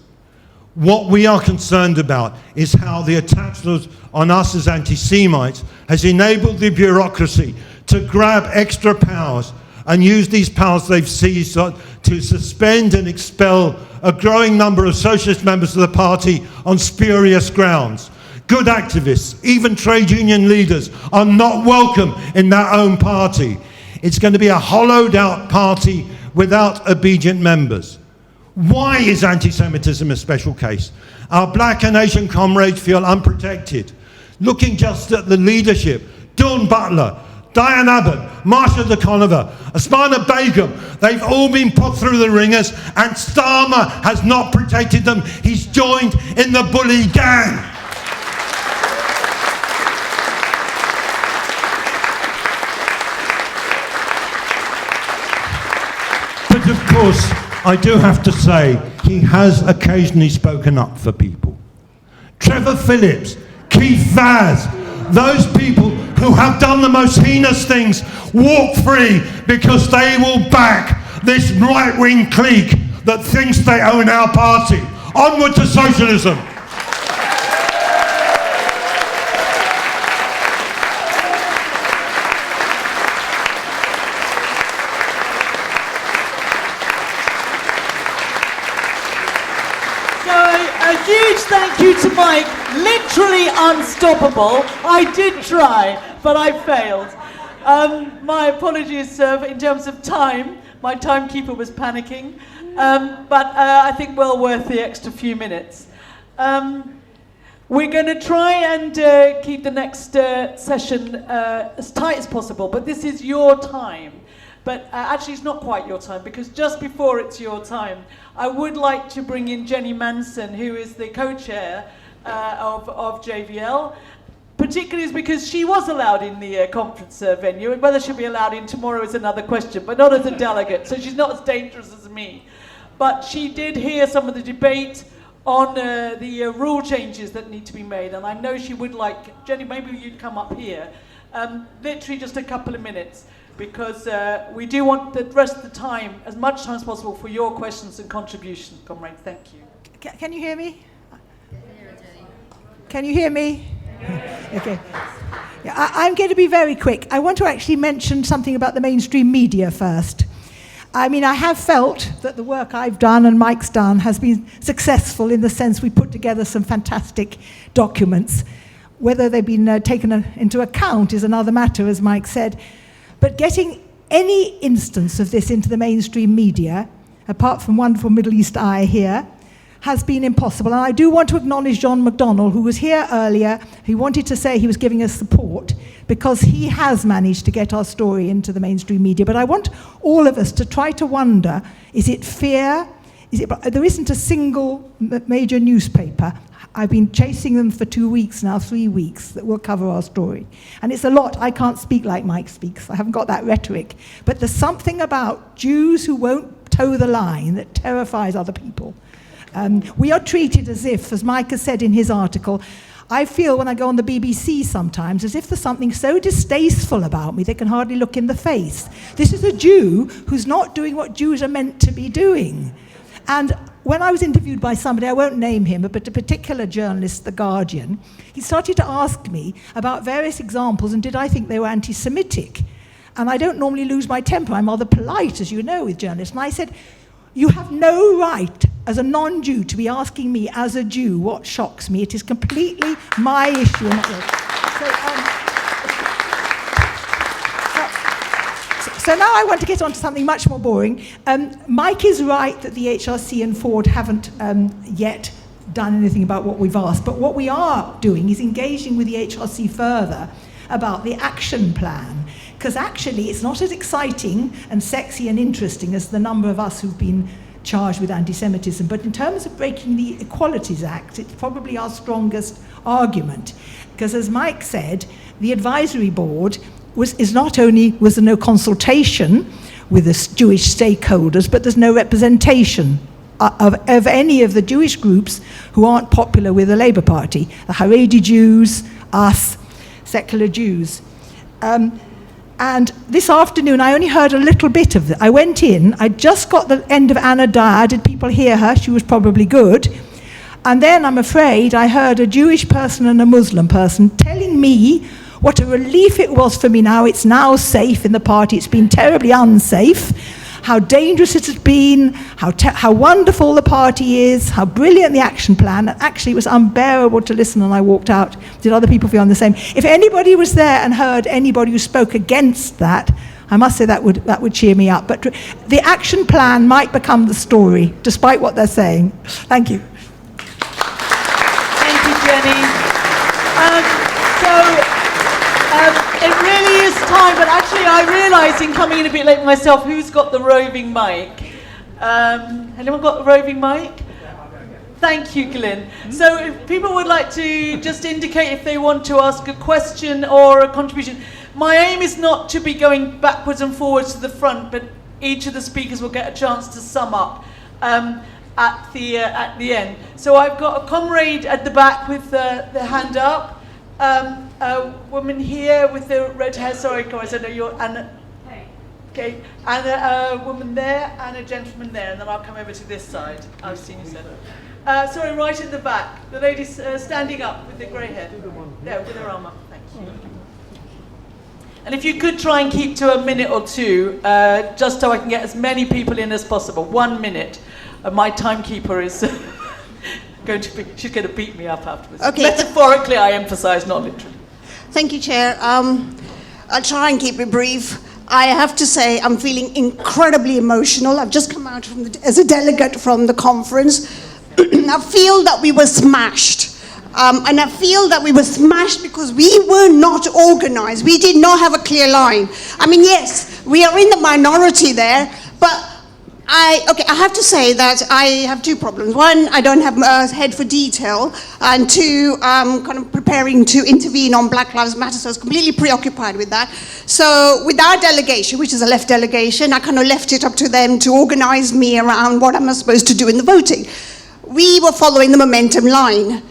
What we are concerned about is how the attacks on us as anti-Semites has enabled the bureaucracy to grab extra powers and use these powers they've seized to suspend and expel a growing number of socialist members of the party on spurious grounds. Good activists, even trade union leaders, are not welcome in their own party. It's going to be a hollowed out party without obedient members. Why is anti-Semitism a special case? Our black and Asian comrades feel unprotected. Looking just at the leadership, Dawn Butler, Diane Abbott, Marsha de Conover, Asmana Begum, they've all been put through the ringers, and Starmer has not protected them. He's joined in the bully gang. But of course, I do have to say, he has occasionally spoken up for people. Trevor Phillips, Keith Vaz, those people who have done the most heinous things walk free because they will back this right-wing clique that thinks they own our party. Onward to socialism. Huge thank you to Mike, literally unstoppable. I did try, but I failed. My apologies in terms of time. My timekeeper was panicking, but I think well worth the extra few minutes. We're going to try and keep the next session as tight as possible, but this is your time. But actually, it's not quite your time, because just before it's your time, I would like to bring in Jenny Manson, who is the co-chair of JVL, particularly because she was allowed in the conference venue, and whether she'll be allowed in tomorrow is another question, but not as a delegate, so she's not as dangerous as me. But she did hear some of the debate on the rule changes that need to be made, and I know she would like, Jenny, maybe you'd come up here, literally just a couple of minutes, because we do want the rest of the time, as much time as possible, for your questions and contributions, comrades. Thank you. Can you hear me? Can you hear me? Okay. Yeah, I'm going to be very quick. I want to actually mention something about the mainstream media first. I mean, I have felt that the work I've done and Mike's done has been successful in the sense we put together some fantastic documents. Whether they've been taken into account is another matter, as Mike said. But getting any instance of this into the mainstream media, apart from wonderful Middle East Eye here, has been impossible. And I do want to acknowledge John McDonnell, who was here earlier. He wanted to say he was giving us support because he has managed to get our story into the mainstream media. But I want all of us to try to wonder, is it fear? There isn't a single major newspaper. I've been chasing them for 2 weeks now, 3 weeks, that will cover our story. And it's a lot. I can't speak like Mike speaks. I haven't got that rhetoric. But there's something about Jews who won't toe the line that terrifies other people. We are treated as if, as Mike has said in his article, I feel when I go on the BBC sometimes as if there's something so distasteful about me they can hardly look in the face. This is a Jew who's not doing what Jews are meant to be doing. And when I was interviewed by somebody, I won't name him, but a particular journalist, The Guardian, he started to ask me about various examples and did I think they were anti-Semitic. And I don't normally lose my temper. I'm rather polite, as you know, with journalists. And I said, you have no right as a non-Jew to be asking me as a Jew what shocks me. It is completely my issue. So now I want to get on to something much more boring. Mike is right that the EHRC and Ford haven't yet done anything about what we've asked, but what we are doing is engaging with the EHRC further about the action plan, because actually it's not as exciting and sexy and interesting as the number of us who've been charged with anti-Semitism, but in terms of breaking the Equalities Act, it's probably our strongest argument, because as Mike said, the advisory board was not only was there no consultation with the Jewish stakeholders, but there's no representation of any of the Jewish groups who aren't popular with the Labour Party, the Haredi Jews, us, secular Jews. And this afternoon, I only heard a little bit of it. I went in, I just got the end of Anna Dyer. Did people hear her? She was probably good. And then I'm afraid I heard a Jewish person and a Muslim person telling me what a relief it was for me now. It's now safe in the party. It's been terribly unsafe. How dangerous it has been, how wonderful the party is, how brilliant the action plan. And actually, it was unbearable to listen, and I walked out. Did other people feel the same? If anybody was there and heard anybody who spoke against that, I must say that would cheer me up. But the action plan might become the story, despite what they're saying. Thank you. Thank you, Jenny. It really is time, but actually I realise in coming in a bit late myself, who's got the roving mic? Anyone got the roving mic? Thank you, Glyn. So if people would like to just indicate if they want to ask a question or a contribution. My aim is not to be going backwards and forwards to the front, but each of the speakers will get a chance to sum up at the end. So I've got a comrade at the back with the hand up. A woman here with the red hair. Sorry, guys, I know you're Anna. Okay, and a woman there and a gentleman there, and then I'll come over to this side. I've seen you, sir. Sorry, right at the back. The lady's standing up with the grey hair. There, with her arm up. Thank you. And if you could try and keep to a minute or two, just so I can get as many people in as possible. 1 minute. My timekeeper is she's going to beat me up afterwards. Okay. Metaphorically, I emphasise, not literally. Thank you, Chair. I'll try and keep it brief. I have to say I'm feeling incredibly emotional. I've just come out as a delegate from the conference. I feel that we were smashed. And I feel that we were smashed because we were not organised. We did not have a clear line. I mean, yes, we are in the minority there, but I have to say that I have two problems. One, I don't have a head for detail, and two, I'm kind of preparing to intervene on Black Lives Matter, so I was completely preoccupied with that. So with our delegation, which is a left delegation, I kind of left it up to them to organise me around what am I supposed to do in the voting. We were following the Momentum line.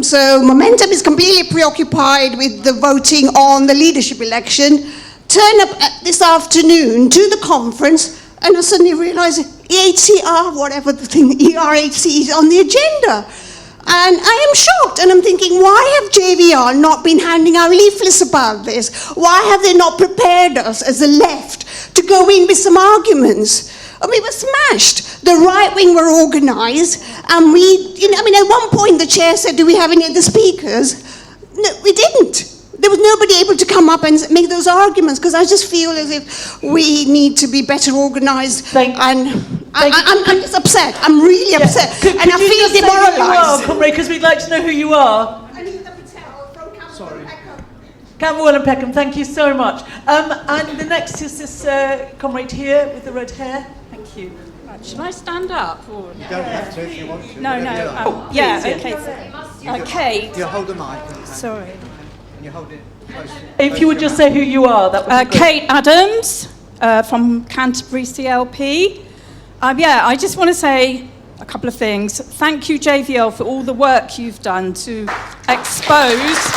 So Momentum is completely preoccupied with the voting on the leadership election. Turn up this afternoon to the conference, and I suddenly realised EHCR, whatever the thing, EHRC is on the agenda. And I am shocked, and I'm thinking, why have JVL not been handing out leaflets about this? Why have they not prepared us as the left to go in with some arguments? And we were smashed. The right wing were organised, and at one point the chair said, do we have any of the speakers? No, we didn't. There was nobody able to come up and make those arguments, because I just feel as if we need to be better organised. I'm just upset. I'm really upset. I feel demoralised. Comrade, because we'd like to know who you are. Anita Patel from Campbell Peckham. Campbell and Peckham, thank you so much. And the next is this comrade here with the red hair. Thank you. Should I stand up? Or? You don't have to if you want to. No. Yeah, okay. Kate. You hold the mic. Sorry. And you hold it close. If you would just say who you are, that would be Kate Adams from Canterbury CLP. I just want to say a couple of things. Thank you, JVL, for all the work you've done to expose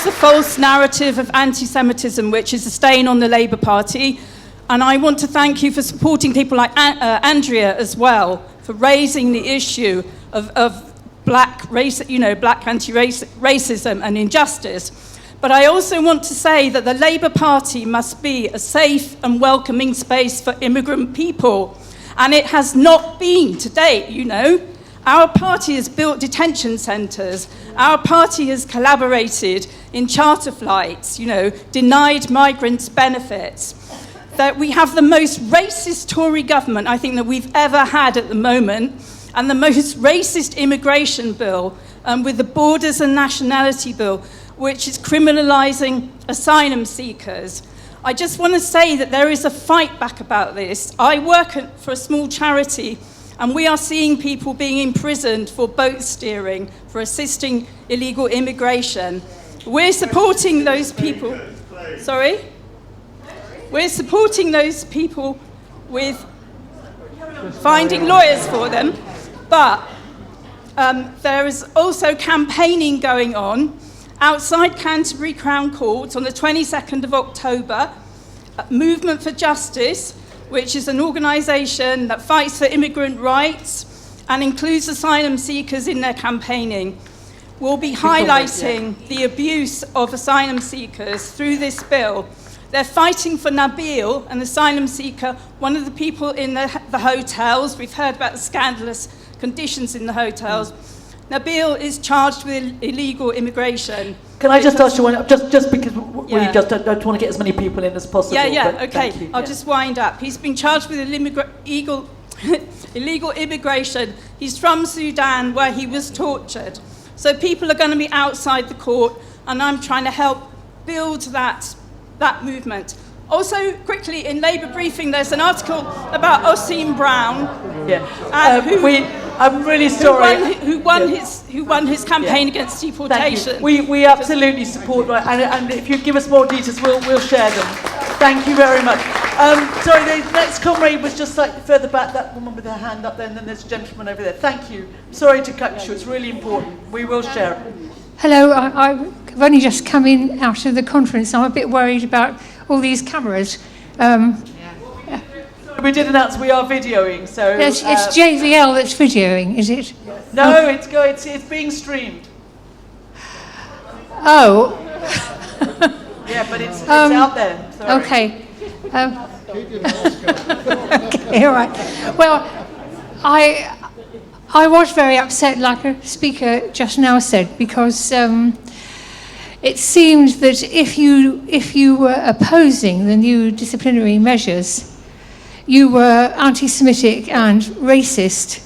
the false narrative of anti-Semitism, which is a stain on the Labour Party. And I want to thank you for supporting people like Andrea as well, for raising the issue of black anti-racism and injustice. But I also want to say that the Labour Party must be a safe and welcoming space for immigrant people. And it has not been to date, Our party has built detention centres. Our party has collaborated in charter flights, denied migrants benefits. That we have the most racist Tory government, I think, that we've ever had at the moment, and the most racist immigration bill, with the Borders and Nationality Bill, which is criminalising asylum seekers. I just want to say that there is a fight back about this. I work for a small charity, and we are seeing people being imprisoned for boat steering, for assisting illegal immigration. We're supporting those people. Sorry? We're supporting those people with finding lawyers for them. But there is also campaigning going on outside Canterbury Crown Court on the 22nd of October, Movement for Justice, which is an organisation that fights for immigrant rights and includes asylum seekers in their campaigning, will be highlighting the abuse of asylum seekers through this bill. They're fighting for Nabil, an asylum seeker, one of the people in the hotels. We've heard about the scandalous conditions in the hotels. Nabil is charged with illegal immigration. Can I just ask you one, just because we just don't want to get as many people in as possible. Okay. I'll just wind up. He's been charged with illegal immigration. He's from Sudan, where he was tortured. So people are going to be outside the court, and I'm trying to help build that movement. Also, quickly, in Labour Briefing, there's an article about Osim Brown. I'm really sorry. Who won his campaign against deportation. We absolutely support that, and if you give us more details, we'll share them. Thank you very much. Sorry, the next comrade was just slightly further back, that woman with her hand up there, and then there's a gentleman over there. Thank you. Sorry to cut you short, it's really important. We will share it. Hello, I've only just come in out of the conference. I'm a bit worried about all these cameras. We did announce we are videoing, so... It's JVL that's videoing, is it? No, it's being streamed. Oh. Yeah, but it's out there. Sorry. Okay. Okay, all right. Well, I was very upset, like a speaker just now said, because it seemed that if you were opposing the new disciplinary measures, you were anti-Semitic and racist,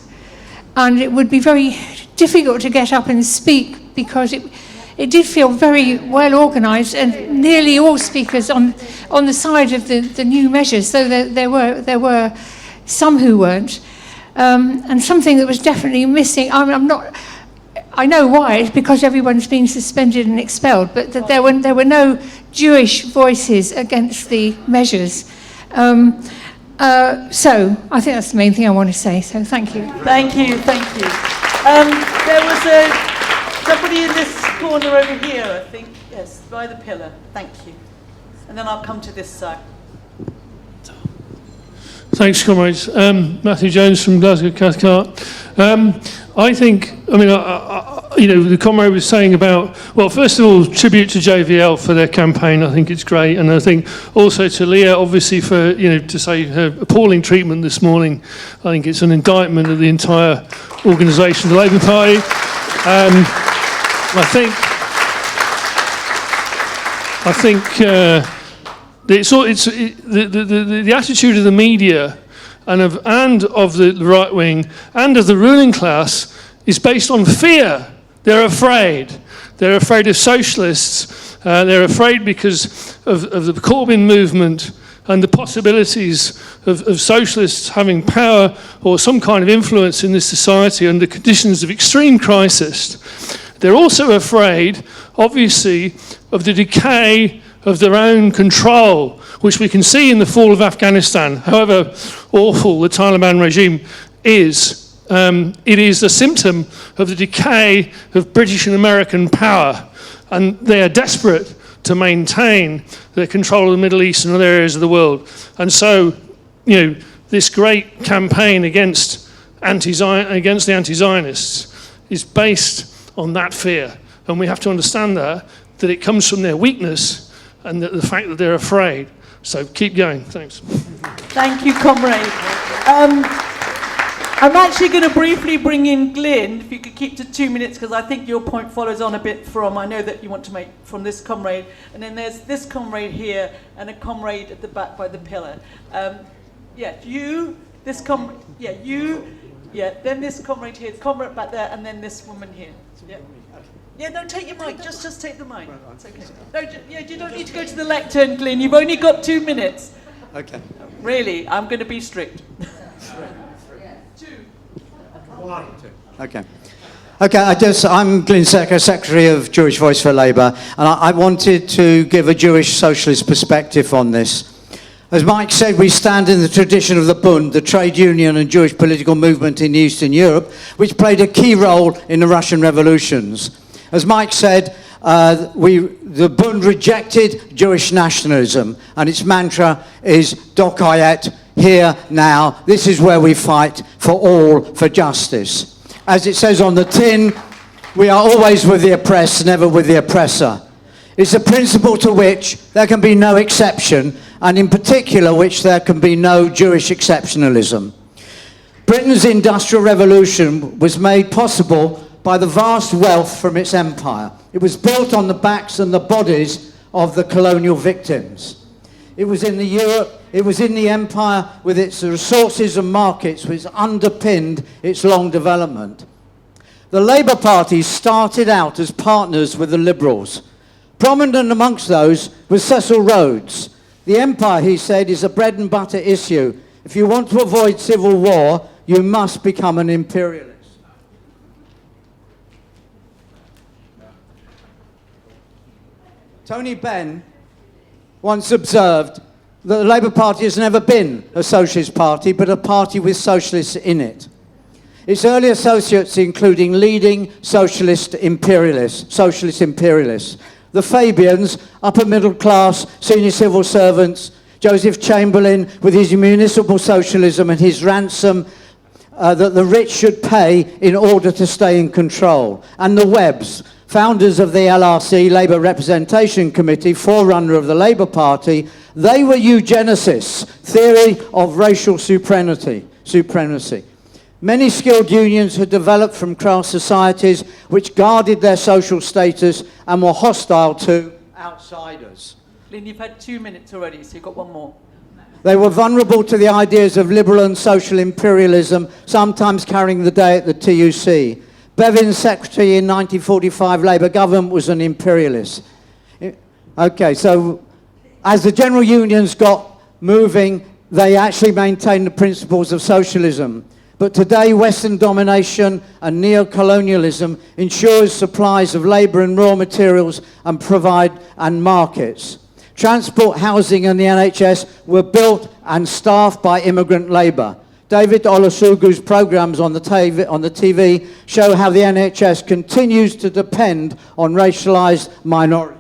and it would be very difficult to get up and speak because it did feel very well organised, and nearly all speakers on the side of the new measures, though there were some who weren't. And something that was definitely missing, I know why, it's because everyone's been suspended and expelled, but that there were no Jewish voices against the measures. So I think that's the main thing I want to say, so thank you. Thank you. There was somebody in this corner over here, I think, yes, by the pillar. Thank you. And then I'll come to this side. Thanks, comrades. Matthew Jones from Glasgow Cathcart. The comrade was saying about, well, first of all, tribute to JVL for their campaign. I think it's great, and I think also to Leah, obviously, for to say her appalling treatment this morning. I think it's an indictment of the entire organisation of the Labour Party. The attitude of the media and of the right wing and of the ruling class is based on fear. They're afraid. They're afraid of socialists. They're afraid because of the Corbyn movement and the possibilities of socialists having power or some kind of influence in this society under conditions of extreme crisis. They're also afraid, obviously, of the decay of their own control, which we can see in the fall of Afghanistan. However awful the Taliban regime is, it is a symptom of the decay of British and American power, and they are desperate to maintain their control of the Middle East and other areas of the world. And so, this great campaign against the anti-Zionists is based on that fear, and we have to understand that it comes from their weakness and the fact that they're afraid. So keep going. Thanks. Thank you, comrade. I'm actually going to briefly bring in Glyn, if you could keep to 2 minutes, because I think your point follows on a bit from, I know that you want to make from this comrade, and then there's this comrade here, and a comrade at the back by the pillar. Then this comrade here, comrade back there, and then this woman here. Yeah, no, take your mic. Just take the mic. It's okay. No, you don't need to go to the lectern, Glyn. You've only got 2 minutes. Okay. Really, I'm going to be strict. 2. 1. 2. Okay. I'm Glyn Secker, Secretary of Jewish Voice for Labour, and I wanted to give a Jewish socialist perspective on this. As Mike said, we stand in the tradition of the Bund, the trade union and Jewish political movement in Eastern Europe, which played a key role in the Russian revolutions. As Mike said, the Bund rejected Jewish nationalism, and its mantra is Dok Hayet, here, now. This is where we fight for all for justice. As it says on the tin, we are always with the oppressed, never with the oppressor. It's a principle to which there can be no exception, and in particular which there can be no Jewish exceptionalism. Britain's Industrial Revolution was made possible by the vast wealth from its empire. It was built on the backs and the bodies of the colonial victims. It was in the empire with its resources and markets which underpinned its long development. The Labour Party started out as partners with the Liberals. Prominent amongst those was Cecil Rhodes. The empire, he said, is a bread and butter issue. If you want to avoid civil war, you must become an imperialist. Tony Benn once observed that the Labour Party has never been a socialist party, but a party with socialists in it. Its early associates including leading socialist imperialists, the Fabians, upper middle class, senior civil servants, Joseph Chamberlain with his municipal socialism and his ransom that the rich should pay in order to stay in control, and the Webbs, founders of the LRC, Labour Representation Committee, forerunner of the Labour Party. They were eugenicists, theory of racial supremacy. Many skilled unions had developed from class societies which guarded their social status and were hostile to outsiders. Lynn, you've had 2 minutes already, so you've got one more. They were vulnerable to the ideas of liberal and social imperialism, sometimes carrying the day at the TUC. Bevan's secretary in 1945 Labour government was an imperialist. Okay, so as the general unions got moving, they actually maintained the principles of socialism. But today, Western domination and neo-colonialism ensures supplies of labour and raw materials and markets. Transport, housing and the NHS were built and staffed by immigrant labour. David Olusogun's programmes on the TV show how the NHS continues to depend on racialised minorities.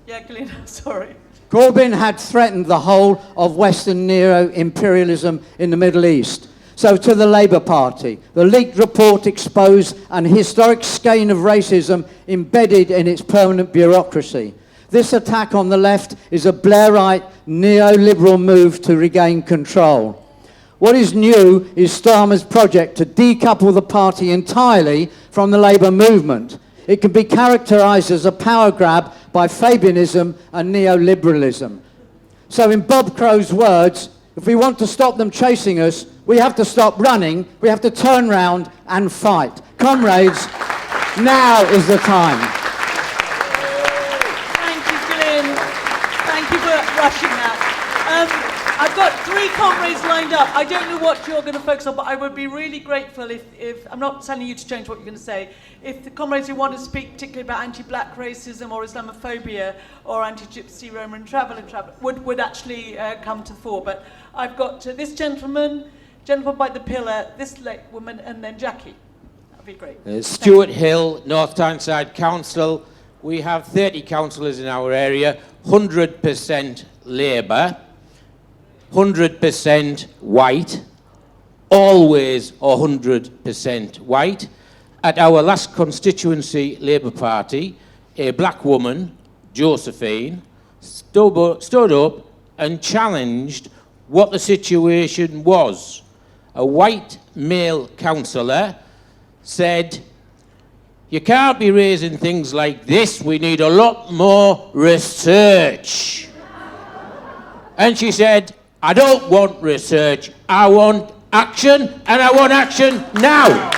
Yeah, Glenn, sorry. Corbyn had threatened the whole of Western neo-imperialism in the Middle East. So to the Labour Party, the leaked report exposed an historic skein of racism embedded in its permanent bureaucracy. This attack on the left is a Blairite neoliberal move to regain control. What is new is Starmer's project to decouple the party entirely from the Labour movement. It can be characterised as a power grab by Fabianism and neoliberalism. So in Bob Crow's words, if we want to stop them chasing us, we have to stop running, we have to turn round and fight. Comrades, now is the time. Thank you, Glenn. Thank you for rushing that. I've got 3 comrades lined up. I don't know what you're going to focus on, but I would be really grateful if I'm not telling you to change what you're going to say, if the comrades who want to speak particularly about anti-black racism or Islamophobia or anti-Gipsy Roma and Traveller would actually come to the fore. But I've got this gentleman by the pillar, this late woman, and then Jackie. That'd be great. Stuart Hill, North Tyneside Council. We have 30 councillors in our area, 100% Labour, 100% white, always 100% white. At our last constituency Labour Party, a black woman, Josephine, stood up and challenged what the situation was. A white male councillor said, "You can't be raising things like this, we need a lot more research." And she said, "I don't want research, I want action, and I want action now."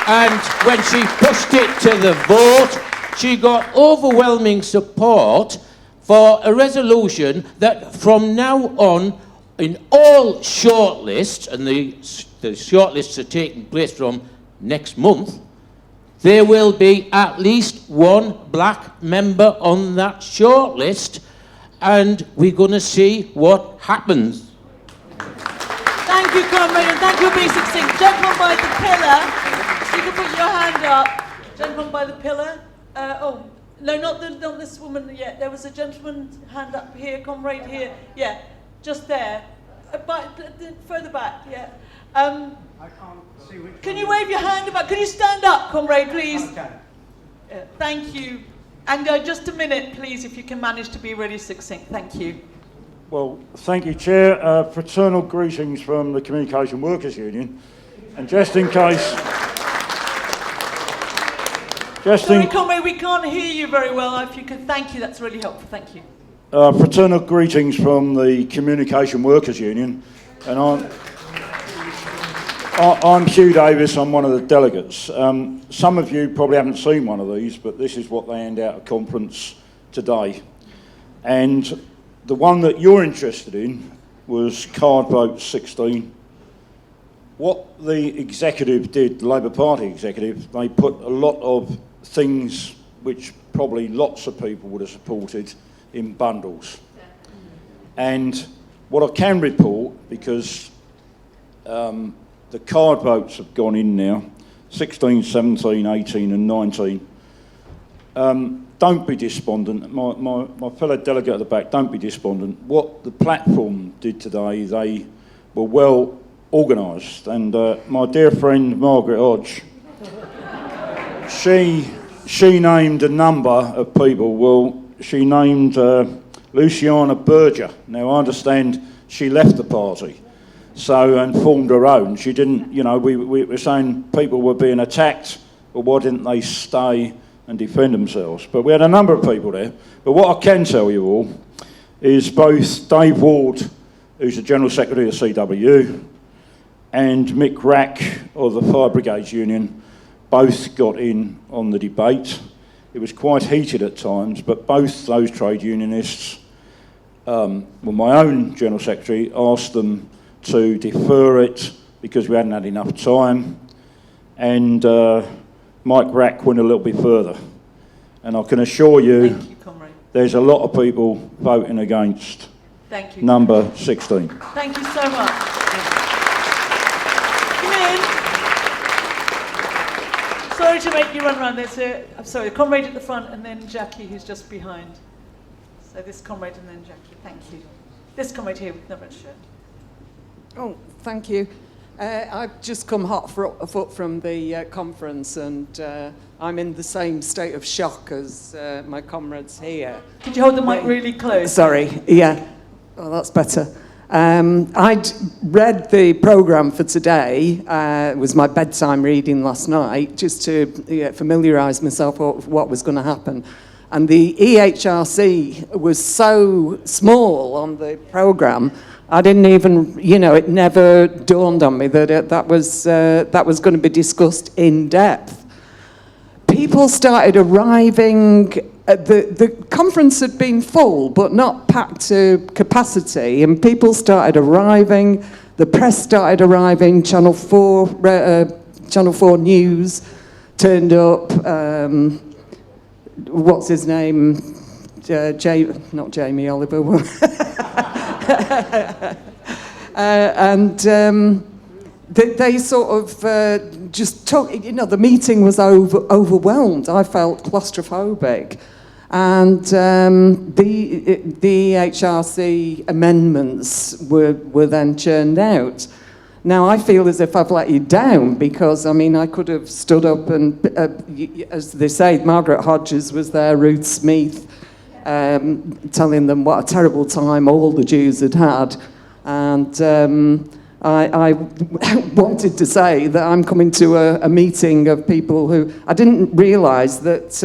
And when she pushed it to the vote, she got overwhelming support for a resolution that from now on, in all shortlists, and the shortlists are taking place from next month, there will be at least one black member on that shortlist, and we're going to see what happens. Thank you, comrade, and thank you for being succinct. Gentleman by the pillar, you can put your hand up. Gentleman by the pillar. No, not this woman yet. There was a gentleman hand up here, comrade here. Yeah, just there. Further back, yeah. I can't see which. Can you wave your hand about? Can you stand up, comrade, please? Okay. Thank you. And just a minute, please, if you can manage to be really succinct. Thank you. Well, thank you, Chair. Fraternal greetings from the Communication Workers Union. And just in case... Sorry, comrade, we can't hear you very well. If you could, thank you. That's really helpful. Thank you. Fraternal greetings from the Communication Workers Union. And I'm Hugh Davis. I'm one of the delegates. Some of you probably haven't seen one of these, but this is what they hand out at conference today. And the one that you're interested in was card vote 16. What the executive did, the Labour Party executive, they put a lot of things which probably lots of people would have supported in bundles. And what I can report, because the card votes have gone in now, 16, 17, 18 and 19. Don't be despondent. My fellow delegate at the back, don't be despondent. What the platform did today, they were well organised. And my dear friend Margaret Hodge, she named a number of people. Well, she named Luciana Berger. Now, I understand she left the party and formed her own. She didn't, you know, we were saying people were being attacked, but why didn't they stay and defend themselves? But we had a number of people there. But what I can tell you all is both Dave Ward, who's the General Secretary of the CWU, and Mick Rack of the Fire Brigades Union both got in on the debate. It was quite heated at times, but both those trade unionists, well, my own General Secretary asked them to defer it because we hadn't had enough time, and Mike Rack went a little bit further. And I can assure you, there's a lot of people voting against number 16. Thank you so much. Come in. Sorry to make you run around. I'm sorry, a comrade at the front and then Jackie, who's just behind. So this comrade and then Jackie. Thank you. This comrade here with no red shirt. Oh, thank you. I've just come hot foot from the conference, and I'm in the same state of shock as my comrades here. Could you hold the mic really close? Sorry, yeah. Oh, that's better. I'd read the programme for today. It was my bedtime reading last night, just to familiarise myself with what was going to happen. And the EHRC was so small on the programme, I didn't even, it never dawned on me that that was going to be discussed in depth. People started arriving. The conference had been full, but not packed to capacity, and people started arriving. The press started arriving. Channel 4 News turned up. What's his name? Not Jamie Oliver. And they sort of just took, the meeting was overwhelmed. I felt claustrophobic. And the HRC amendments were then churned out. Now, I feel as if I've let you down because, I could have stood up and, as they say, Margaret Hodges was there, Ruth Smith, telling them what a terrible time all the Jews had had. And I wanted to say that I'm coming to a meeting of people who... I didn't realise that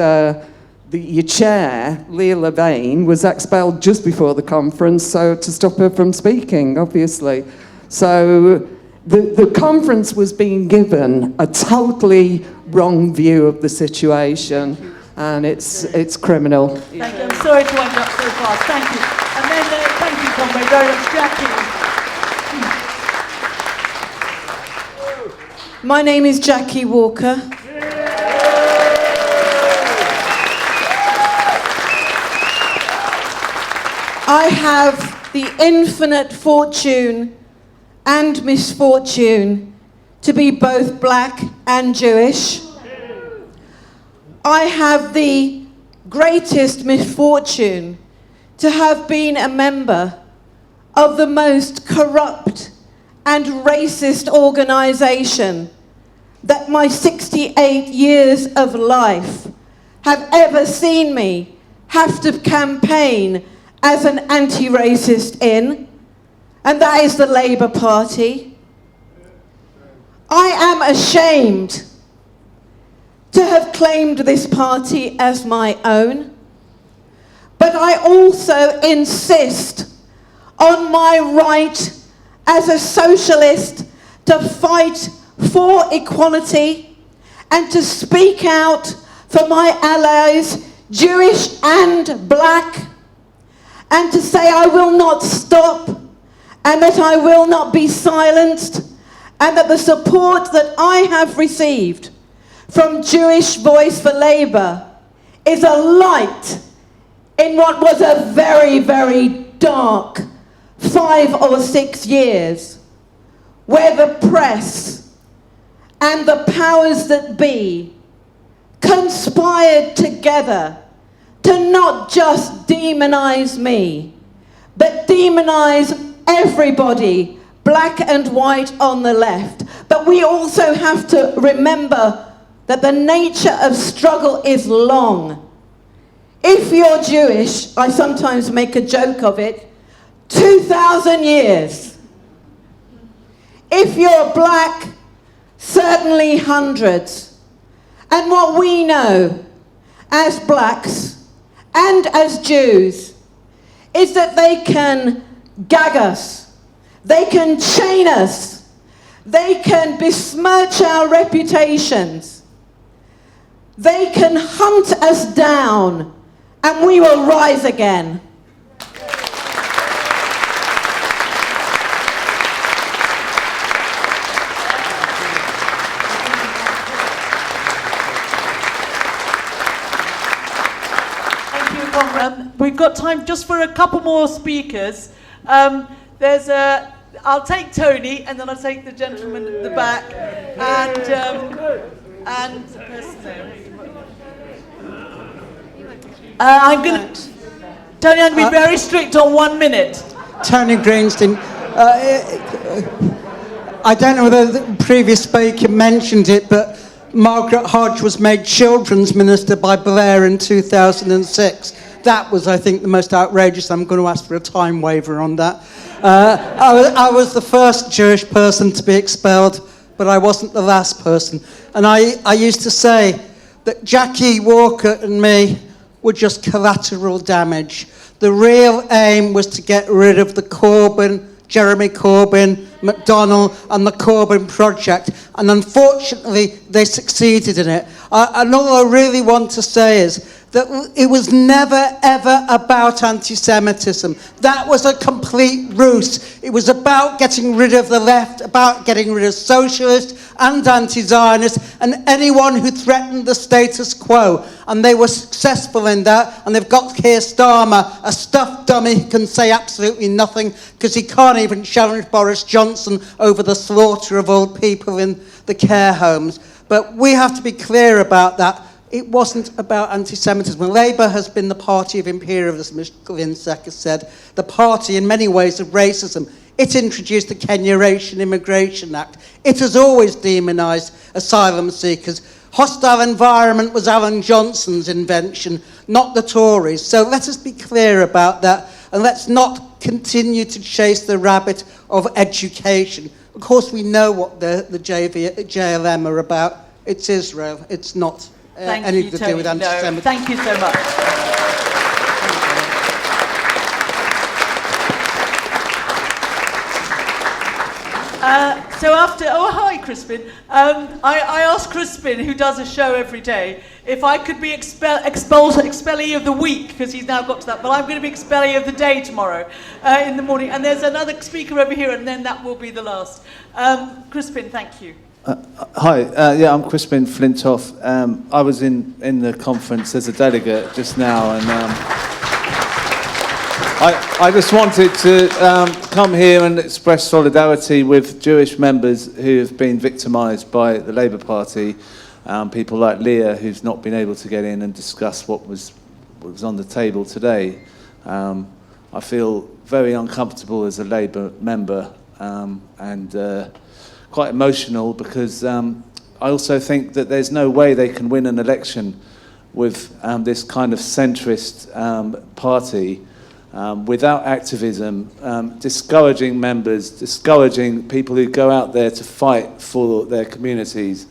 your chair, Leah Levain, was expelled just before the conference, so to stop her from speaking, obviously. So the conference was being given a totally wrong view of the situation, and it's criminal. Thank you. I'm sorry to wind up so fast. Thank you. And then thank you, comrade, very much. Jackie. My name is Jackie Walker. I have the infinite fortune and misfortune to be both black and Jewish. I have the greatest misfortune to have been a member of the most corrupt and racist organisation that my 68 years of life have ever seen me have to campaign as an anti-racist in, and that is the Labour Party. I am ashamed to have claimed this party as my own, but I also insist on my right as a socialist to fight for equality and to speak out for my allies, Jewish and black, and to say I will not stop and that I will not be silenced, and that the support that I have received from Jewish Voice for Labour is a light in what was a very, very dark 5 or 6 years, where the press and the powers that be conspired together to not just demonise me, but demonise everybody, black and white on the left. But we also have to remember that the nature of struggle is long. If you're Jewish, I sometimes make a joke of it, 2,000 years. If you're black, certainly hundreds. And what we know as blacks and as Jews is that they can gag us, they can chain us, they can besmirch our reputations, they can hunt us down, and we will rise again. We've got time just for a couple more speakers. I'll take Tony, and then I'll take the gentleman at the back, and the person there. I'm going to be very strict on 1 minute. Tony Greenstein. I don't know whether the previous speaker mentioned it, but Margaret Hodge was made children's minister by Blair in 2006. That was, I think, the most outrageous. I'm going to ask for a time waiver on that. I was the first Jewish person to be expelled, but I wasn't the last person. And I used to say that Jackie Walker and me were just collateral damage. The real aim was to get rid of the Jeremy Corbyn, McDonnell and the Corbyn Project, and unfortunately they succeeded in it. And all I really want to say is that it was never ever about anti-Semitism. That was a complete ruse. It was about getting rid of the left, about getting rid of socialists and anti-Zionists and anyone who threatened the status quo. And they were successful in that, and they've got Keir Starmer, a stuffed dummy who can say absolutely nothing because he can't even challenge Boris Johnson over the slaughter of old people in the care homes. But we have to be clear about that. It wasn't about anti-Semitism. Labour has been the party of imperialism, as Glyn Secker said, the party in many ways of racism. It introduced the Kenya-Ration Immigration Act. It has always demonised asylum seekers. Hostile environment was Alan Johnson's invention, not the Tories. So let us be clear about that, and let's not continue to chase the rabbit of education. Of course, we know what the JLM are about. It's Israel. It's not anything to do with anti-Semitism. Thank you so much. Hi Crispin. I asked Crispin, who does a show every day, if I could be expellee of the week, because he's now got to that, but I'm going to be expellee of the day tomorrow in the morning. And there's another speaker over here, and then that will be the last. Crispin, thank you. Hi, I'm Crispin Flintoff. I was in the conference as a delegate just now, and I just wanted to come here and express solidarity with Jewish members who have been victimised by the Labour Party, people like Leah, who's not been able to get in and discuss what was was on the table today, I feel very uncomfortable as a Labour member and quite emotional because I also think that there's no way they can win an election with this kind of centrist party without activism, discouraging members, discouraging people who go out there to fight for their communities,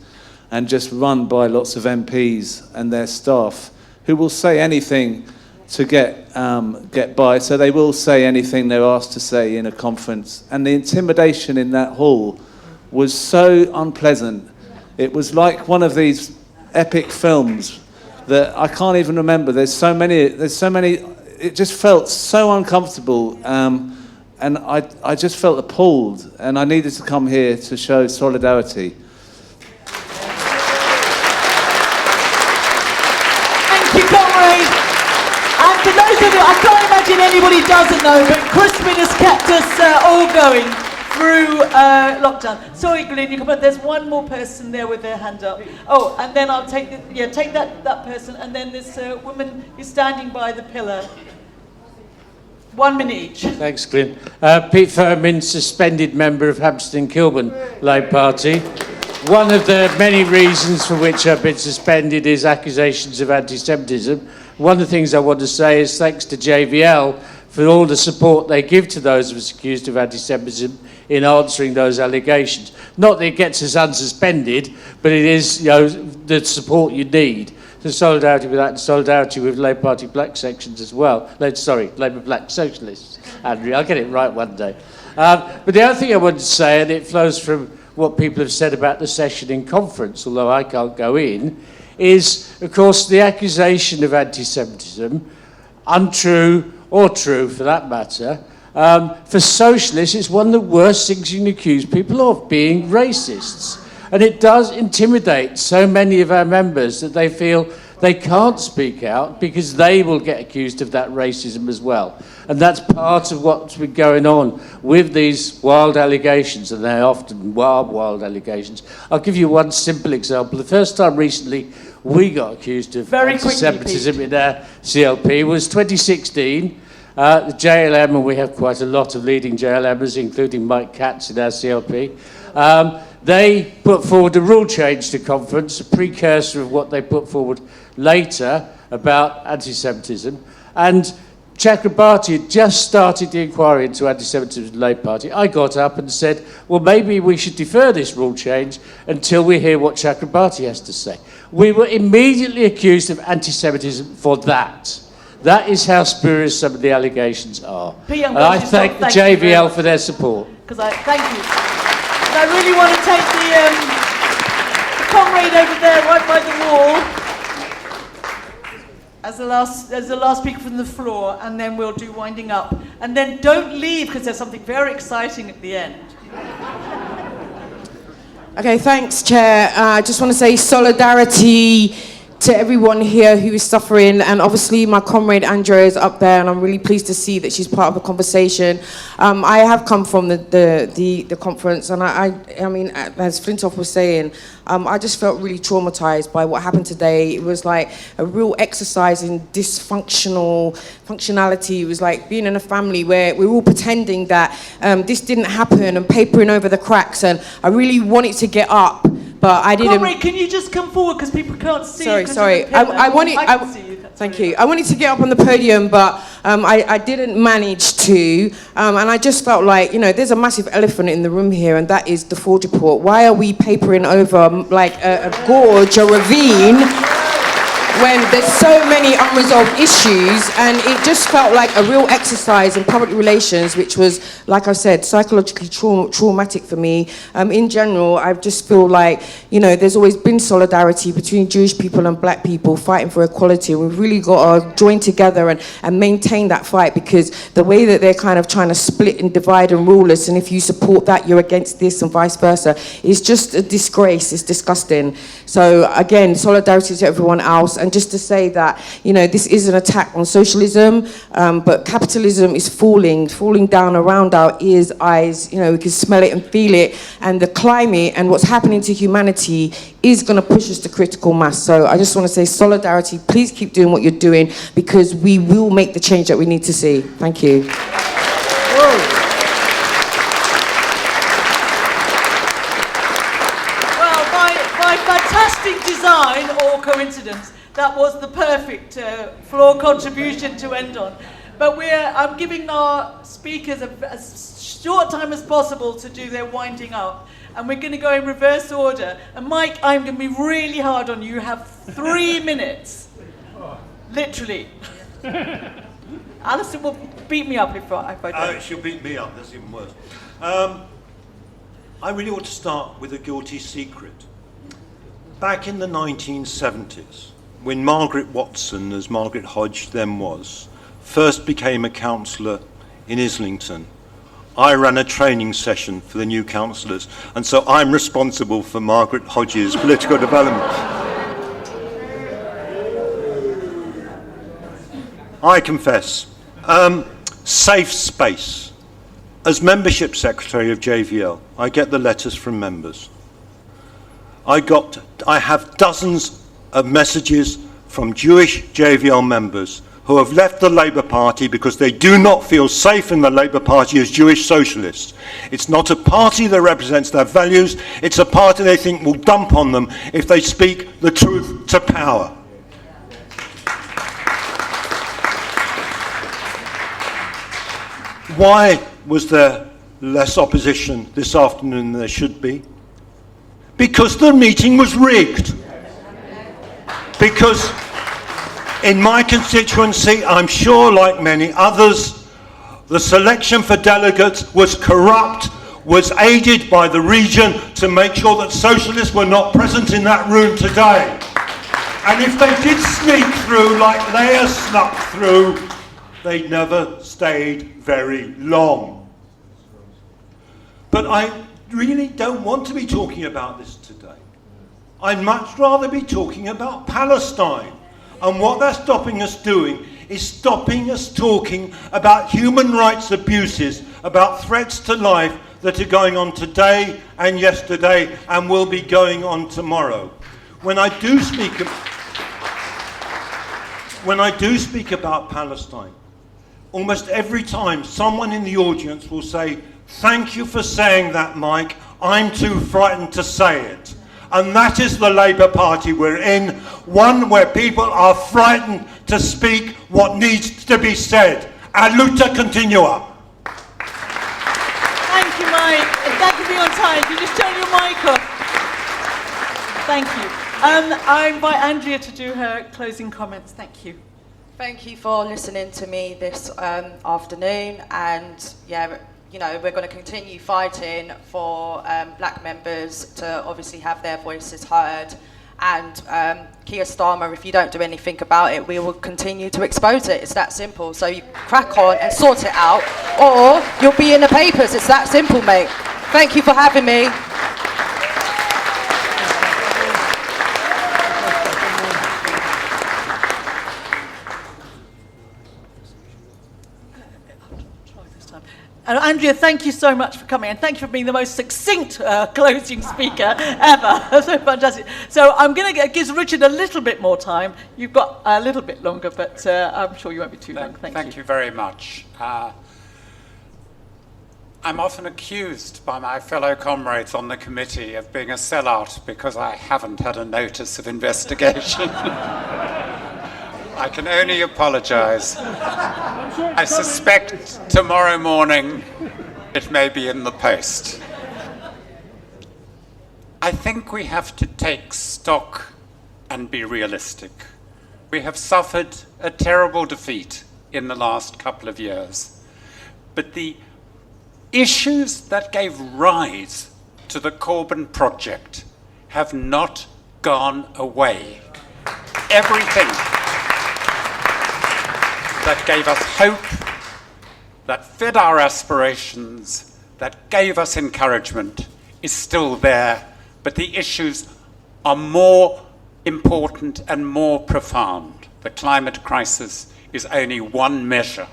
and just run by lots of MPs and their staff who will say anything to get by. So they will say anything they're asked to say in a conference. And the intimidation in that hall was so unpleasant. It was like one of these epic films that I can't even remember. There's so many. It just felt so uncomfortable, and I just felt appalled, and I needed to come here to show solidarity. Thank you, comrade. And for those of you, I can't imagine anybody doesn't know, but Cushman has kept us all going through lockdown. Sorry, Glyn, you come on. There's one more person there with their hand up. Oh, and then I'll take take that person, and then this woman who's standing by the pillar. 1 minute each. Thanks, Glyn. Pete Furman, suspended member of Hampstead and Kilburn Labour Party. One of the many reasons for which I've been suspended is accusations of anti-Semitism. One of the things I want to say is thanks to JVL for all the support they give to those of us accused of anti-Semitism in answering those allegations. Not that it gets us unsuspended, but it is, the support you need. So solidarity with that and solidarity with Labour Party black sections as well. Labour Black Socialists. Andrea, I'll get it right one day. But the other thing I wanted to say, and it flows from what people have said about the session in conference, although I can't go in, is, of course, the accusation of anti-Semitism, untrue or true for that matter, for socialists, it's one of the worst things you can accuse people of, being racists. And it does intimidate so many of our members that they feel they can't speak out because they will get accused of that racism as well. And that's part of what's been going on with these wild allegations, and they're often wild allegations. I'll give you one simple example. The first time recently we got accused of anti-Semitism in our CLP was 2016. The JLM, and we have quite a lot of leading JLMers, including Mike Katz in our CLP, they put forward a rule change to conference, a precursor of what they put forward later about anti-Semitism. And Chakrabarti had just started the inquiry into anti-Semitism in the Labour Party. I got up and said, well, maybe we should defer this rule change until we hear what Chakrabarti has to say. We were immediately accused of anti-Semitism for that. That is how spurious some of the allegations are. And I thank the JVL for their support. Thank you. I really want to take the comrade over there, right by the wall, as the last speaker from the floor, and then we'll do winding up. And then don't leave because there's something very exciting at the end. Okay, thanks, Chair. I just want to say solidarity to everyone here who is suffering, and obviously my comrade Andrea is up there, and I'm really pleased to see that she's part of the conversation. I have come from the conference, and I mean, as Flintoff was saying, I just felt really traumatized by what happened today. It was like a real exercise in functionality. It was like being in a family where we're all pretending that this didn't happen and papering over the cracks, and I really wanted to get up. But I didn't. Comrade, can you just come forward because people can't see you? Sorry. Thank you. I wanted to get up on the podium, but I didn't manage to. And I just felt like, there's a massive elephant in the room here, and that is the Ford report. Why are we papering over like a gorge, a ravine, when there's so many unresolved issues? And it just felt like a real exercise in public relations, which was, like I said, psychologically traumatic for me. In general, I just feel like, there's always been solidarity between Jewish people and black people fighting for equality. And we've really got to join together and maintain that fight, because the way that they're kind of trying to split and divide and rule us, and if you support that, you're against this and vice versa, is just a disgrace. It's disgusting. So again, solidarity to everyone else. and just to say that, you know, this is an attack on socialism, but capitalism is falling down around our ears, eyes, you know, we can smell it and feel it, and the climate and what's happening to humanity is going to push us to critical mass. So I just want to say solidarity, please keep doing what you're doing, because we will make the change that we need to see. Thank you. By fantastic design or coincidence, that was the perfect floor contribution to end on. But I'm giving our speakers as short time as possible to do their winding up. And we're going to go in reverse order. And Mike, I'm going to be really hard on you. You have 3 minutes. Literally. Alison will beat me up if I don't. She'll beat me up, that's even worse. I really want to start with a guilty secret. Back in the 1970s, when Margaret Watson, as Margaret Hodge then was, first became a councillor in Islington, I ran a training session for the new councillors, and so I'm responsible for Margaret Hodge's political development. I confess. Safe space. As membership secretary of JVL, I get the letters from members. I have dozens of messages from Jewish JVL members who have left the Labour Party because they do not feel safe in the Labour Party as Jewish socialists. It's not a party that represents their values, it's a party they think will dump on them if they speak the truth to power. Why was there less opposition this afternoon than there should be? Because the meeting was rigged. Because in my constituency, I'm sure like many others, the selection for delegates was corrupt, was aided by the region to make sure that socialists were not present in that room today. And if they did sneak through like Leia snuck through, they never stayed very long. But I really don't want to be talking about this today. I'd much rather be talking about Palestine. And what that's stopping us doing is stopping us talking about human rights abuses, about threats to life that are going on today and yesterday and will be going on tomorrow. When I do speak about Palestine, almost every time someone in the audience will say, "Thank you for saying that, Mike. I'm too frightened to say it." And that is the Labour Party we're in, one where people are frightened to speak what needs to be said. A luta continua. Thank you, Mike. That can be on time. Can you just turn your mic off? Thank you. I invite Andrea to do her closing comments. Thank you. Thank you for listening to me this afternoon, and yeah, you know, we're going to continue fighting for black members to obviously have their voices heard, and Keir Starmer, if you don't do anything about it, we will continue to expose it. It's that simple. So you crack on and sort it out, or you'll be in the papers. It's that simple, mate. Thank you for having me. Andrea, thank you so much for coming, and thank you for being the most succinct closing speaker ever. So fantastic. So I'm going to give Richard a little bit more time. You've got a little bit longer, but I'm sure you won't be too long. Thank you very much. I'm often accused by my fellow comrades on the committee of being a sellout because I haven't had a notice of investigation. I can only apologise. I suspect tomorrow morning it may be in the post. I think we have to take stock and be realistic. We have suffered a terrible defeat in the last couple of years, but the issues that gave rise to the Corbyn project have not gone away. Everything that gave us hope, that fed our aspirations, that gave us encouragement is still there, but the issues are more important and more profound. The climate crisis is only one measure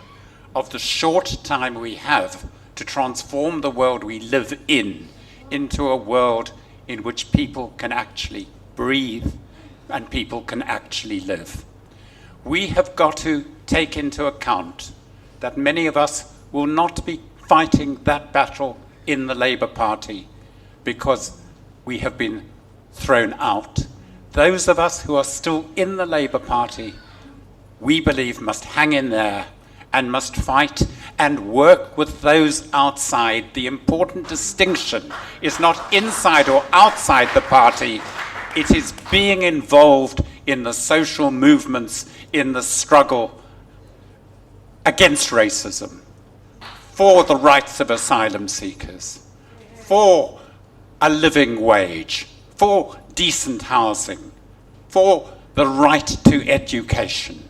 of the short time we have to transform the world we live in into a world in which people can actually breathe and people can actually live. We have got to take into account that many of us will not be fighting that battle in the Labour Party because we have been thrown out. Those of us who are still in the Labour Party, we believe must hang in there and must fight and work with those outside. The important distinction is not inside or outside the party, it is being involved in the social movements, in the struggle against racism, for the rights of asylum seekers, for a living wage, for decent housing, for the right to education.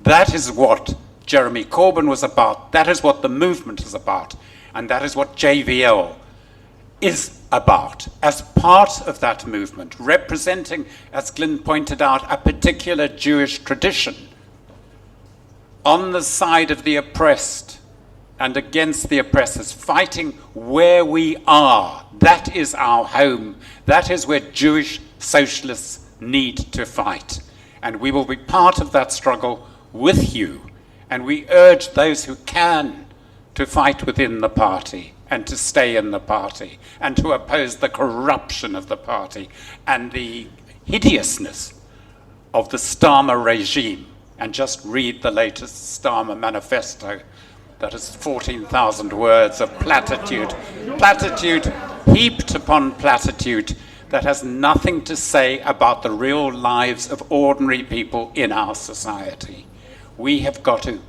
That is what Jeremy Corbyn was about, that is what the movement is about, and that is what JVL is about, as part of that movement, representing, as Glyn pointed out, a particular Jewish tradition, on the side of the oppressed and against the oppressors, fighting where we are. That is our home. That is where Jewish socialists need to fight. And we will be part of that struggle with you. And we urge those who can to fight within the party and to stay in the party and to oppose the corruption of the party and the hideousness of the Starmer regime. And just read the latest Starmer manifesto. That is 14,000 words of platitude. Platitude heaped upon platitude that has nothing to say about the real lives of ordinary people in our society. We have got to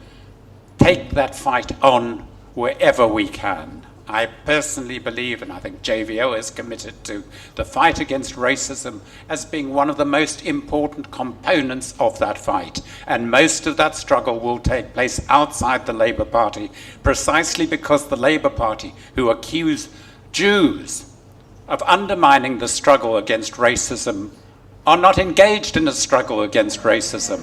take that fight on wherever we can. I personally believe, and I think JVL is committed to, the fight against racism as being one of the most important components of that fight. And most of that struggle will take place outside the Labour Party, precisely because the Labour Party, who accuse Jews of undermining the struggle against racism, are not engaged in a struggle against racism.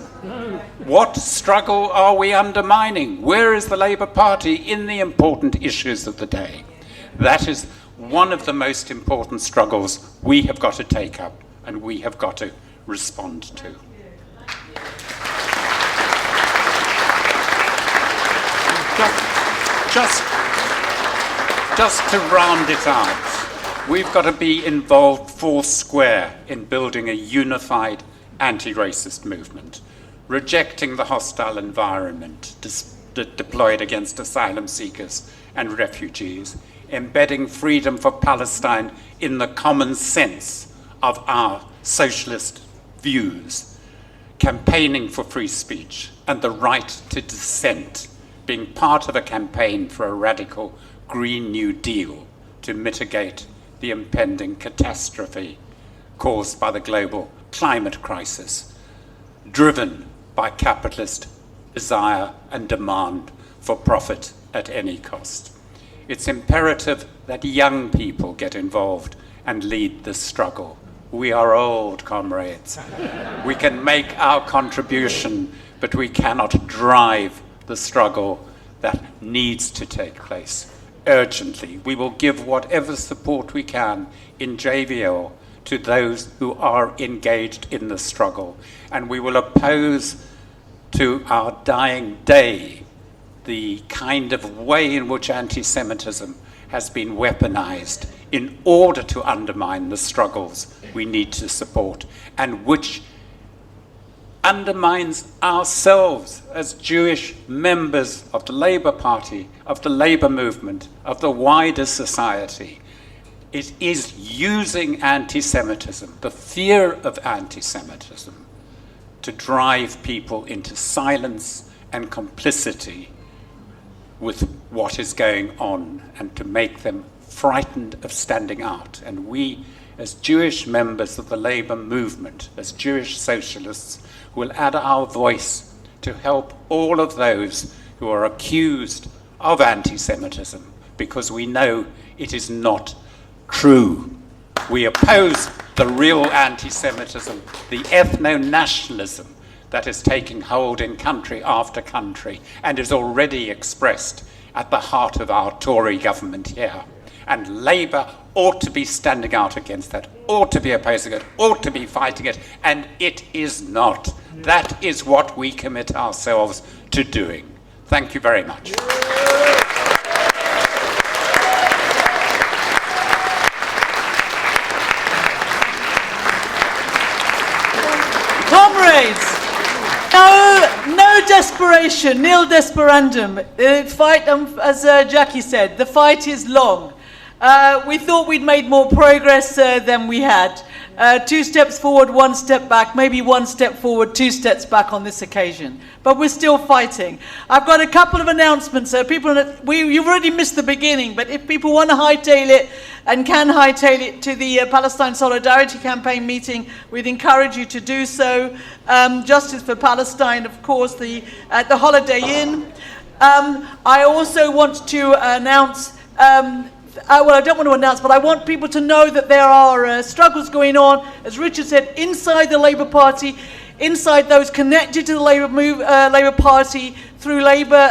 What struggle are we undermining? Where is the Labour Party in the important issues of the day? That is one of the most important struggles we have got to take up and we have got to respond to. Just to round it out, we've got to be involved full square in building a unified anti-racist movement, rejecting the hostile environment deployed against asylum seekers and refugees, embedding freedom for Palestine in the common sense of our socialist views, campaigning for free speech and the right to dissent, being part of a campaign for a radical Green New Deal to mitigate the impending catastrophe caused by the global climate crisis, driven by capitalist desire and demand for profit at any cost. It's imperative that young people get involved and lead this struggle. We are old, comrades. We can make our contribution, but we cannot drive the struggle that needs to take place urgently. We will give whatever support we can in JVL to those who are engaged in the struggle, and we will oppose to our dying day the kind of way in which anti-Semitism has been weaponized in order to undermine the struggles we need to support, and which undermines ourselves as Jewish members of the Labour Party, of the Labour movement, of the wider society. It is using anti-Semitism, the fear of anti-Semitism, to drive people into silence and complicity with what is going on and to make them frightened of standing out. And we, as Jewish members of the Labour movement, as Jewish socialists, will add our voice to help all of those who are accused of anti-Semitism, because we know it is not true. We oppose the real anti-Semitism, the ethno-nationalism that is taking hold in country after country and is already expressed at the heart of our Tory government here. And Labour ought to be standing out against that, ought to be opposing it, ought to be fighting it, and it is not. That is what we commit ourselves to doing. Thank you very much. Comrades, no desperation, nil desperandum. Fight, as Jackie said, the fight is long. We thought we'd made more progress than we had. 2 steps forward, 1 step back, maybe 1 step forward, 2 steps back on this occasion. But we're still fighting. I've got a couple of announcements. You've already missed the beginning, but if people want to hightail it and can hightail it to the Palestine Solidarity Campaign meeting, we'd encourage you to do so. Justice for Palestine, of course, at the Holiday Inn. I also want to announce well, I don't want to announce, but I want people to know that there are struggles going on, as Richard said, inside the Labour Party, inside those connected to the Labour Party through Labour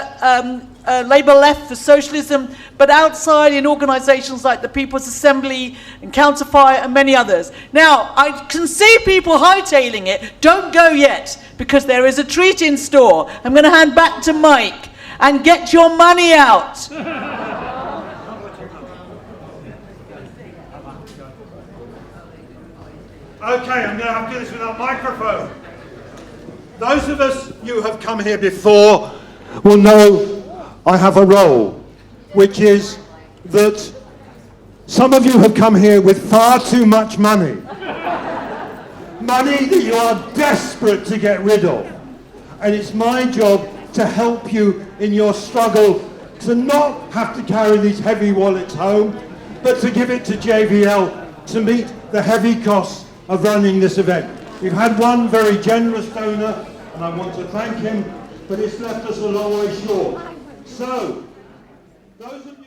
Left for Socialism, but outside in organisations like the People's Assembly and Counterfire and many others. Now, I can see people hightailing it. Don't go yet, because there is a treat in store. I'm going to hand back to Mike, and get your money out. Okay, I'm going to have to do this without microphone. Those of us who have come here before will know I have a role, which is that some of you have come here with far too much money. Money that you are desperate to get rid of. And it's my job to help you in your struggle to not have to carry these heavy wallets home, but to give it to JVL to meet the heavy costs of running this event. We've had one very generous donor, and I want to thank him, but it's left us a long way short. So, those of you